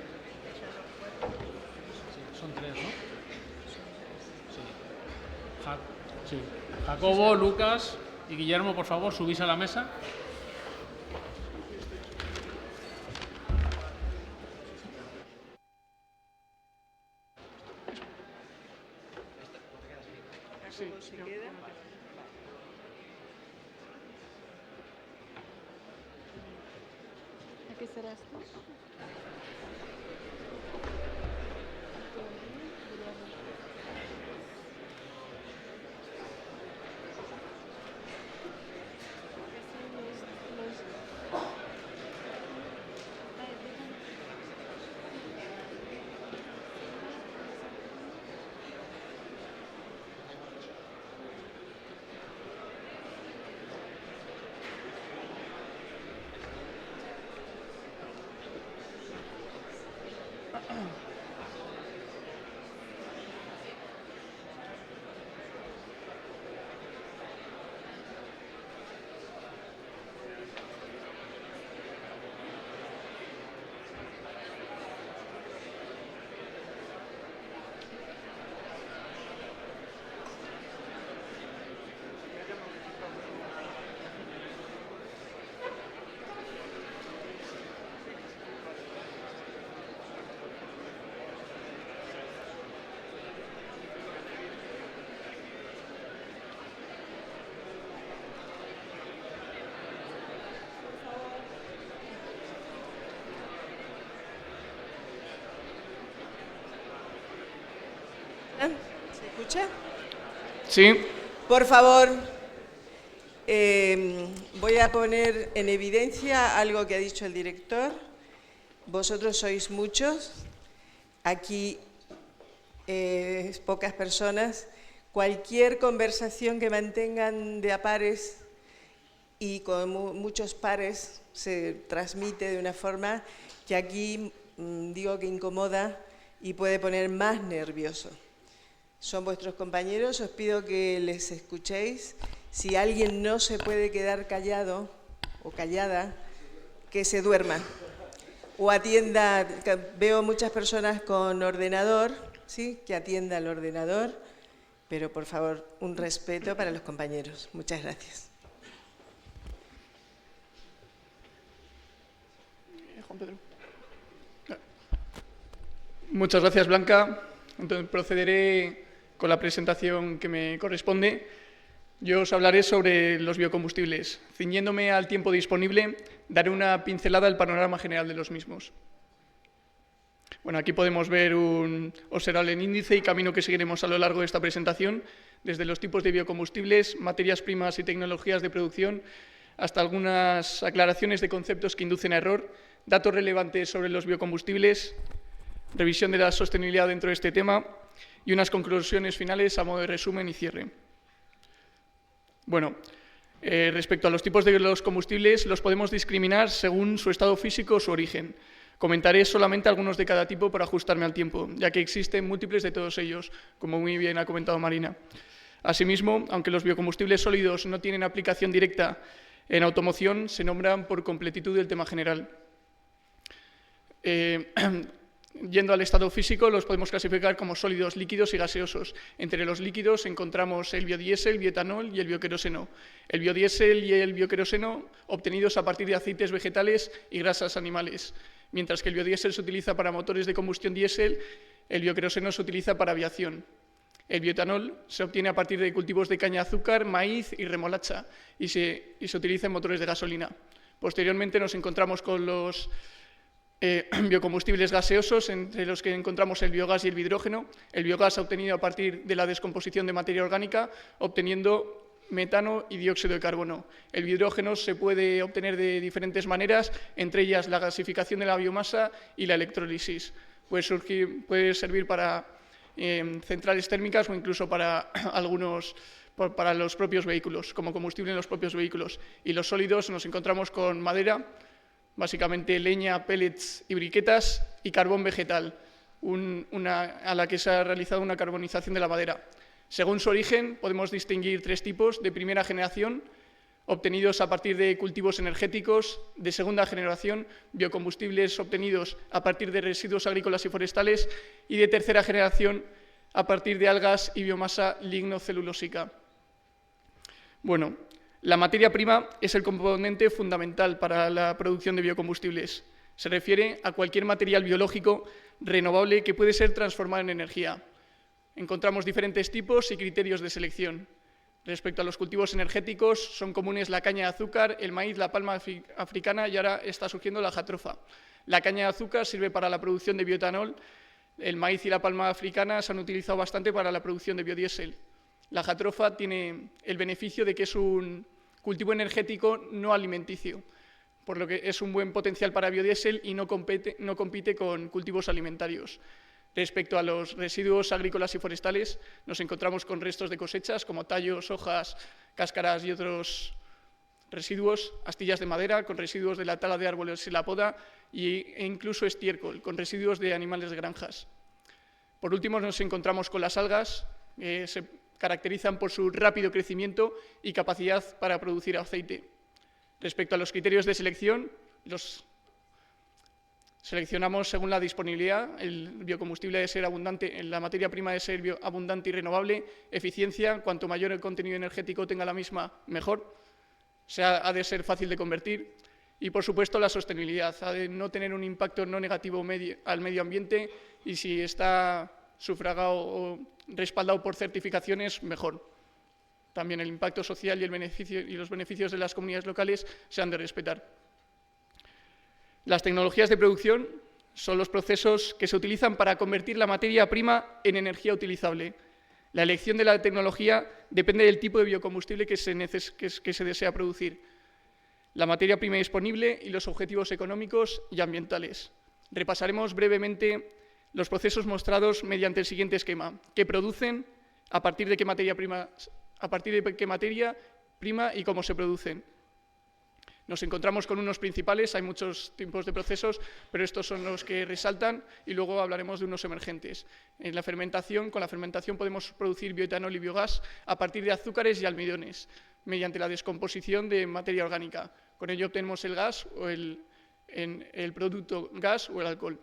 Sí, son tres, ¿no? Sí. Jacobo, Lucas y Guillermo, por favor, subís a la mesa. ¿A qué será esto? ¿Se escucha? Sí. Por favor, voy a poner en evidencia algo que ha dicho el director. Vosotros sois muchos, aquí pocas personas. Cualquier conversación que mantengan de a pares y con muchos pares se transmite de una forma que aquí digo que incomoda y puede poner más nervioso. Son vuestros compañeros, os pido que les escuchéis. Si alguien no se puede quedar callado o callada, que se duerma o atienda. Veo muchas personas con ordenador, ¿sí? Que atienda al ordenador, pero por favor, un respeto para los compañeros. Muchas gracias. Juan Pedro. Muchas gracias, Blanca. Entonces, procederé con la presentación que me corresponde. Yo os hablaré sobre los biocombustibles. Ciñéndome al tiempo disponible, daré una pincelada al panorama general de los mismos. Bueno, aquí podemos ver un observable índice y camino que seguiremos a lo largo de esta presentación, desde los tipos de biocombustibles, materias primas y tecnologías de producción, hasta algunas aclaraciones de conceptos que inducen a error, datos relevantes sobre los biocombustibles, revisión de la sostenibilidad dentro de este tema y unas conclusiones finales a modo de resumen y cierre. Bueno, respecto a los tipos de los combustibles, los podemos discriminar según su estado físico o su origen. Comentaré solamente algunos de cada tipo para ajustarme al tiempo, ya que existen múltiples de todos ellos, como muy bien ha comentado Marina. Asimismo, aunque los biocombustibles sólidos no tienen aplicación directa en automoción, se nombran por completitud del tema general. Yendo al estado físico, los podemos clasificar como sólidos, líquidos y gaseosos. Entre los líquidos encontramos el biodiesel, bioetanol y el bioqueroseno. El biodiesel y el bioqueroseno obtenidos a partir de aceites vegetales y grasas animales. Mientras que el biodiesel se utiliza para motores de combustión diésel, el bioqueroseno se utiliza para aviación. El bioetanol se obtiene a partir de cultivos de caña de azúcar, maíz y remolacha y se utiliza en motores de gasolina. Posteriormente nos encontramos con los biocombustibles gaseosos, entre los que encontramos el biogás y el hidrógeno. El biogás obtenido a partir de la descomposición de materia orgánica, obteniendo metano y dióxido de carbono. El hidrógeno se puede obtener de diferentes maneras, entre ellas la gasificación de la biomasa y la electrólisis. Puede servir para centrales térmicas o incluso para para los propios vehículos, como combustible en los propios vehículos. Y los sólidos nos encontramos con madera, básicamente leña, pellets y briquetas, y carbón vegetal, a la que se ha realizado una carbonización de la madera. Según su origen, podemos distinguir 3 tipos: de primera generación, obtenidos a partir de cultivos energéticos; de segunda generación, biocombustibles obtenidos a partir de residuos agrícolas y forestales; y de tercera generación, a partir de algas y biomasa lignocelulósica. Bueno, la materia prima es el componente fundamental para la producción de biocombustibles. Se refiere a cualquier material biológico renovable que puede ser transformado en energía. Encontramos diferentes tipos y criterios de selección. Respecto a los cultivos energéticos, son comunes la caña de azúcar, el maíz, la palma africana y ahora está surgiendo la jatrofa. La caña de azúcar sirve para la producción de bioetanol. El maíz y la palma africana se han utilizado bastante para la producción de biodiesel. La jatrofa tiene el beneficio de que es un cultivo energético no alimenticio, por lo que es un buen potencial para biodiesel y no compite con cultivos alimentarios. Respecto a los residuos agrícolas y forestales, nos encontramos con restos de cosechas como tallos, hojas, cáscaras y otros residuos, astillas de madera con residuos de la tala de árboles y la poda e incluso estiércol con residuos de animales de granjas. Por último, nos encontramos con las algas, que se caracterizan por su rápido crecimiento y capacidad para producir aceite. Respecto a los criterios de selección, los seleccionamos según la disponibilidad. El biocombustible debe ser abundante, la materia prima debe ser abundante y renovable. Eficiencia: cuanto mayor el contenido energético tenga la misma, mejor. Ha de ser fácil de convertir. Y, por supuesto, la sostenibilidad: ha de no tener un impacto no negativo al medio ambiente, y si está sufragado o respaldado por certificaciones, mejor. También el impacto social y los beneficios de las comunidades locales se han de respetar. Las tecnologías de producción son los procesos que se utilizan para convertir la materia prima en energía utilizable. La elección de la tecnología depende del tipo de biocombustible que se desea producir, la materia prima disponible y los objetivos económicos y ambientales. Repasaremos brevemente los procesos mostrados mediante el siguiente esquema: qué producen, a partir de qué materia prima y cómo se producen. Nos encontramos con unos principales, hay muchos tipos de procesos, pero estos son los que resaltan, y luego hablaremos de unos emergentes. En la fermentación, con la fermentación podemos producir bioetanol y biogás a partir de azúcares y almidones, mediante la descomposición de materia orgánica. Con ello obtenemos el gas o el producto gas o el alcohol.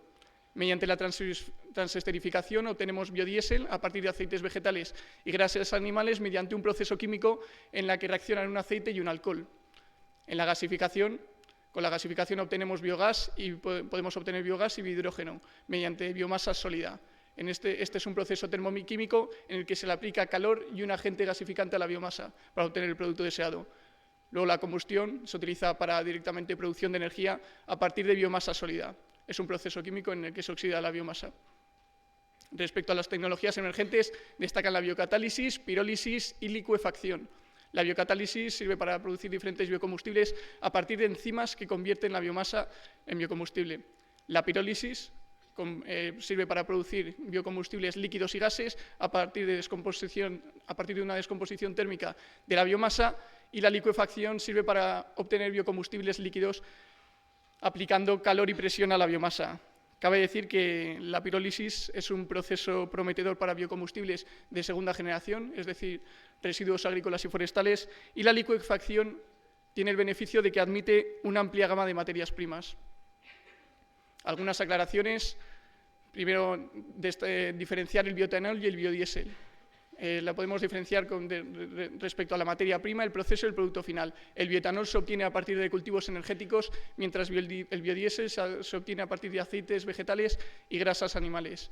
Mediante la transesterificación obtenemos biodiesel a partir de aceites vegetales y grasas animales mediante un proceso químico en la que reaccionan un aceite y un alcohol. En la gasificación, con la gasificación obtenemos biogás y podemos obtener biogás y hidrógeno mediante biomasa sólida. Este es un proceso termoquímico en el que se le aplica calor y un agente gasificante a la biomasa para obtener el producto deseado. Luego la combustión se utiliza para directamente producción de energía a partir de biomasa sólida. Es un proceso químico en el que se oxida la biomasa. Respecto a las tecnologías emergentes, destacan la biocatálisis, pirólisis y licuefacción. La biocatálisis sirve para producir diferentes biocombustibles a partir de enzimas que convierten la biomasa en biocombustible. La pirólisis sirve para producir biocombustibles líquidos y gases a partir de una descomposición térmica de la biomasa, y la licuefacción sirve para obtener biocombustibles líquidos aplicando calor y presión a la biomasa. Cabe decir que la pirólisis es un proceso prometedor para biocombustibles de segunda generación, es decir, residuos agrícolas y forestales, y la licuefacción tiene el beneficio de que admite una amplia gama de materias primas. Algunas aclaraciones. Primero, diferenciar el bioetanol y el biodiesel. La podemos diferenciar respecto a la materia prima, el proceso y el producto final. El bioetanol se obtiene a partir de cultivos energéticos, mientras el biodiesel se obtiene a partir de aceites vegetales y grasas animales.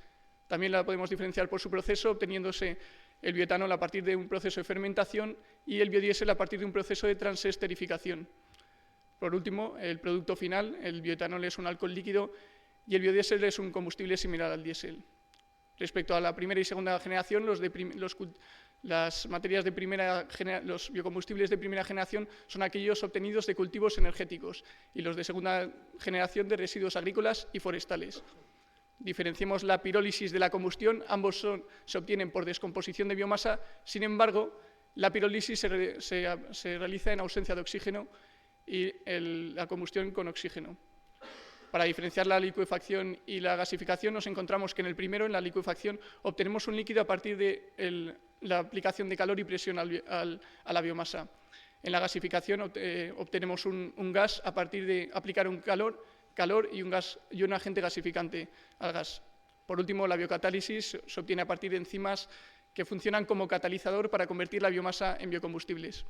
También la podemos diferenciar por su proceso, obteniéndose el bioetanol a partir de un proceso de fermentación y el biodiesel a partir de un proceso de transesterificación. Por último, el producto final, el bioetanol es un alcohol líquido y el biodiesel es un combustible similar al diésel. Respecto a la primera y segunda generación, los biocombustibles de primera generación son aquellos obtenidos de cultivos energéticos y los de segunda generación de residuos agrícolas y forestales. Diferenciemos la pirólisis de la combustión, ambos se obtienen por descomposición de biomasa, sin embargo, la pirólisis se realiza en ausencia de oxígeno y la combustión con oxígeno. Para diferenciar la licuefacción y la gasificación, nos encontramos que en el primero, en la licuefacción, obtenemos un líquido a partir de la aplicación de calor y presión a la biomasa. En la gasificación obtenemos un gas a partir de aplicar un calor y un agente gasificante al gas. Por último, la biocatálisis se obtiene a partir de enzimas que funcionan como catalizador para convertir la biomasa en biocombustibles.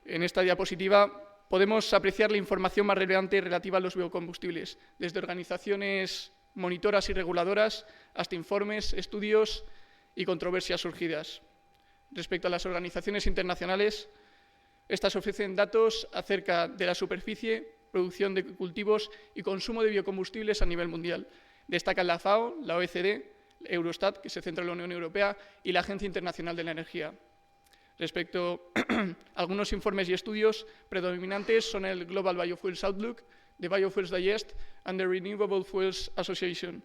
En esta diapositiva podemos apreciar la información más relevante relativa a los biocombustibles, desde organizaciones monitoras y reguladoras hasta informes, estudios y controversias surgidas. Respecto a las organizaciones internacionales, estas ofrecen datos acerca de la superficie, producción de cultivos y consumo de biocombustibles a nivel mundial. Destacan la FAO, la OECD, Eurostat, que se centra en la Unión Europea, y la Agencia Internacional de la Energía. Respecto a algunos informes y estudios predominantes son el Global Biofuels Outlook, the Biofuels Digest and the Renewable Fuels Association.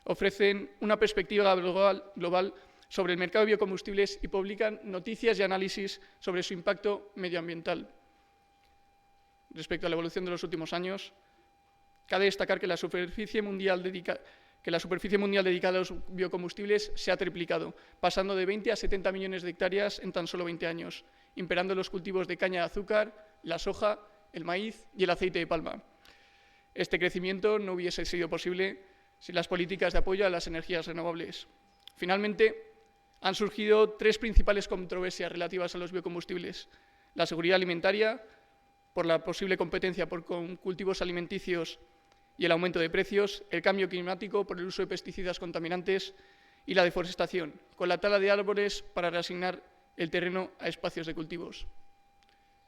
Ofrecen una perspectiva global sobre el mercado de biocombustibles y publican noticias y análisis sobre su impacto medioambiental. Respecto a la evolución de los últimos años, cabe destacar que la superficie mundial dedicada a los biocombustibles se ha triplicado, pasando de 20 a 70 millones de hectáreas en tan solo 20 años, imperando los cultivos de caña de azúcar, la soja, el maíz y el aceite de palma. Este crecimiento no hubiese sido posible sin las políticas de apoyo a las energías renovables. Finalmente, han surgido tres principales controversias relativas a los biocombustibles: la seguridad alimentaria, por la posible competencia por cultivos alimenticios y el aumento de precios, el cambio climático por el uso de pesticidas contaminantes y la deforestación, con la tala de árboles para reasignar el terreno a espacios de cultivos.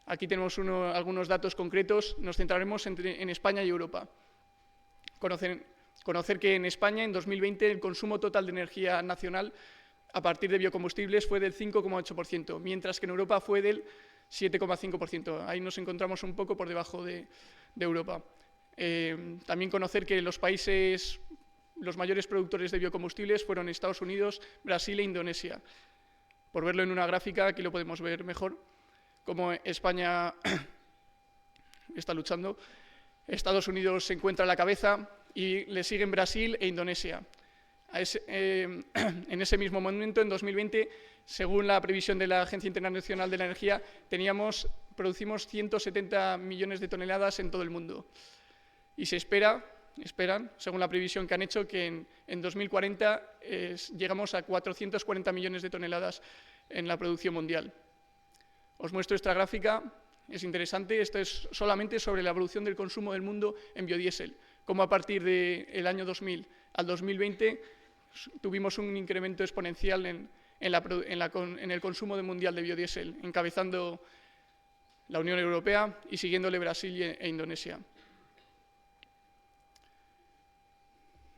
Aquí tenemos algunos datos concretos, nos centraremos en España y Europa. Conocer que en España, en 2020, el consumo total de energía nacional a partir de biocombustibles fue del 5,8%, mientras que en Europa fue del 7,5%. Ahí nos encontramos un poco por debajo de Europa. También conocer que los mayores productores de biocombustibles fueron Estados Unidos, Brasil e Indonesia. Por verlo en una gráfica, aquí lo podemos ver mejor, cómo España está luchando. Estados Unidos se encuentra a la cabeza y le siguen Brasil e Indonesia. En ese mismo momento, en 2020, según la previsión de la Agencia Internacional de la Energía, producimos 170 millones de toneladas en todo el mundo. Y se esperan, según la previsión que han hecho, que en 2040 llegamos a 440 millones de toneladas en la producción mundial. Os muestro esta gráfica, es interesante. Esto es solamente sobre la evolución del consumo del mundo en biodiesel, como a partir del año 2000 al 2020 tuvimos un incremento exponencial en el consumo mundial de biodiesel, encabezando la Unión Europea y siguiéndole Brasil e Indonesia.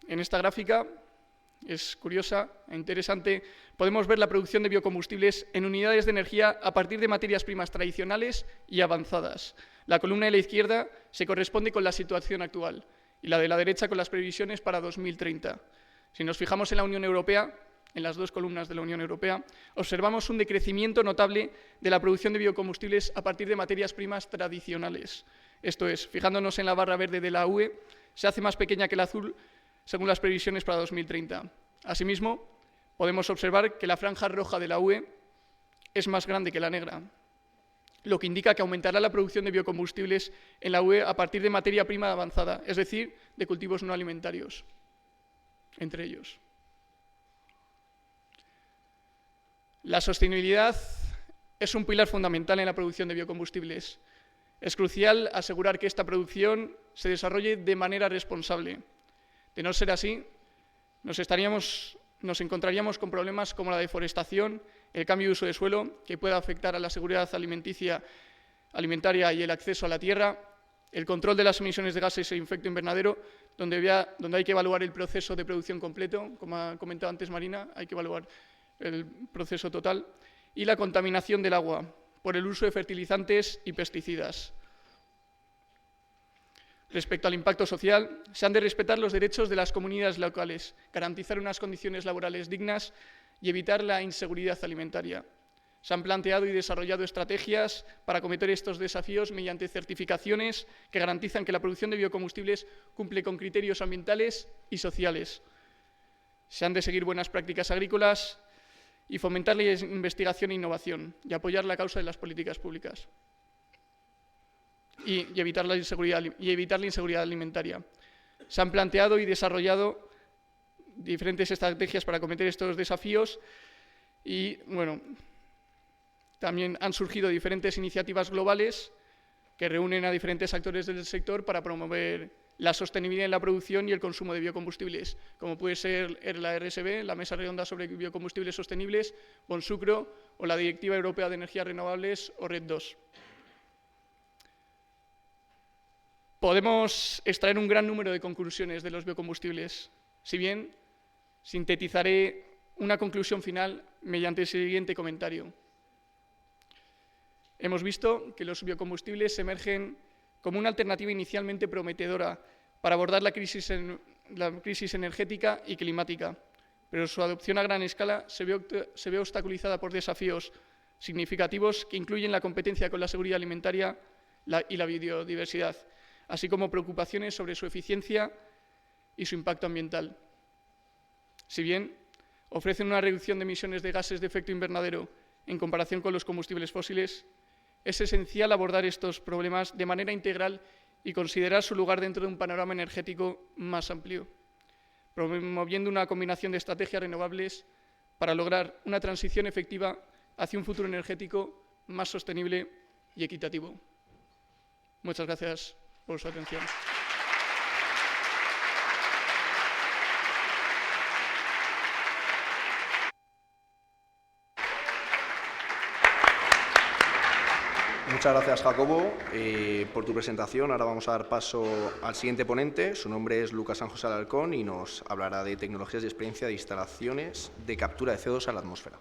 En esta gráfica, es curiosa e interesante, podemos ver la producción de biocombustibles en unidades de energía a partir de materias primas tradicionales y avanzadas. La columna de la izquierda se corresponde con la situación actual y la de la derecha con las previsiones para 2030. Si nos fijamos en la Unión Europea, en las dos columnas de la Unión Europea, observamos un decrecimiento notable de la producción de biocombustibles a partir de materias primas tradicionales. Esto es, fijándonos en la barra verde de la UE, se hace más pequeña que la azul según las previsiones para 2030. Asimismo, podemos observar que la franja roja de la UE es más grande que la negra, lo que indica que aumentará la producción de biocombustibles en la UE a partir de materia prima avanzada, es decir, de cultivos no alimentarios, entre ellos. La sostenibilidad es un pilar fundamental en la producción de biocombustibles. Es crucial asegurar que esta producción se desarrolle de manera responsable. De no ser así, nos estaríamos nos encontraríamos con problemas como la deforestación, el cambio de uso de suelo, que pueda afectar a la seguridad alimentaria y el acceso a la tierra, el control de las emisiones de gases de efecto invernadero, donde hay que evaluar el proceso de producción completo, como ha comentado antes Marina, hay que evaluar el proceso total, y la contaminación del agua por el uso de fertilizantes y pesticidas. Respecto al impacto social, se han de respetar los derechos de las comunidades locales, garantizar unas condiciones laborales dignas y evitar la inseguridad alimentaria. Se han planteado y desarrollado estrategias para acometer estos desafíos mediante certificaciones que garantizan que la producción de biocombustibles cumple con criterios ambientales y sociales. Se han de seguir buenas prácticas agrícolas y fomentar la investigación e innovación y apoyar la causa de las políticas públicas. Y evitar la inseguridad alimentaria. Se han planteado y desarrollado diferentes estrategias para acometer estos desafíos y, bueno, también han surgido diferentes iniciativas globales que reúnen a diferentes actores del sector para promover la sostenibilidad en la producción y el consumo de biocombustibles, como puede ser la RSB, la Mesa Redonda sobre Biocombustibles Sostenibles, Bonsucro o la Directiva Europea de Energías Renovables o RED II. Podemos extraer un gran número de conclusiones de los biocombustibles, si bien sintetizaré una conclusión final mediante el siguiente comentario. Hemos visto que los biocombustibles emergen como una alternativa inicialmente prometedora para abordar la crisis energética y climática, pero su adopción a gran escala se ve obstaculizada por desafíos significativos que incluyen la competencia con la seguridad alimentaria y la biodiversidad, así como preocupaciones sobre su eficiencia y su impacto ambiental. Si bien ofrecen una reducción de emisiones de gases de efecto invernadero en comparación con los combustibles fósiles, es esencial abordar estos problemas de manera integral y considerar su lugar dentro de un panorama energético más amplio, promoviendo una combinación de estrategias renovables para lograr una transición efectiva hacia un futuro energético más sostenible y equitativo. Muchas gracias por su atención. Muchas gracias, Jacobo, por tu presentación. Ahora vamos a dar paso al siguiente ponente. Su nombre es Lucas San José Alarcón y nos hablará de tecnologías y experiencia de instalaciones de captura de CO2 a la atmósfera.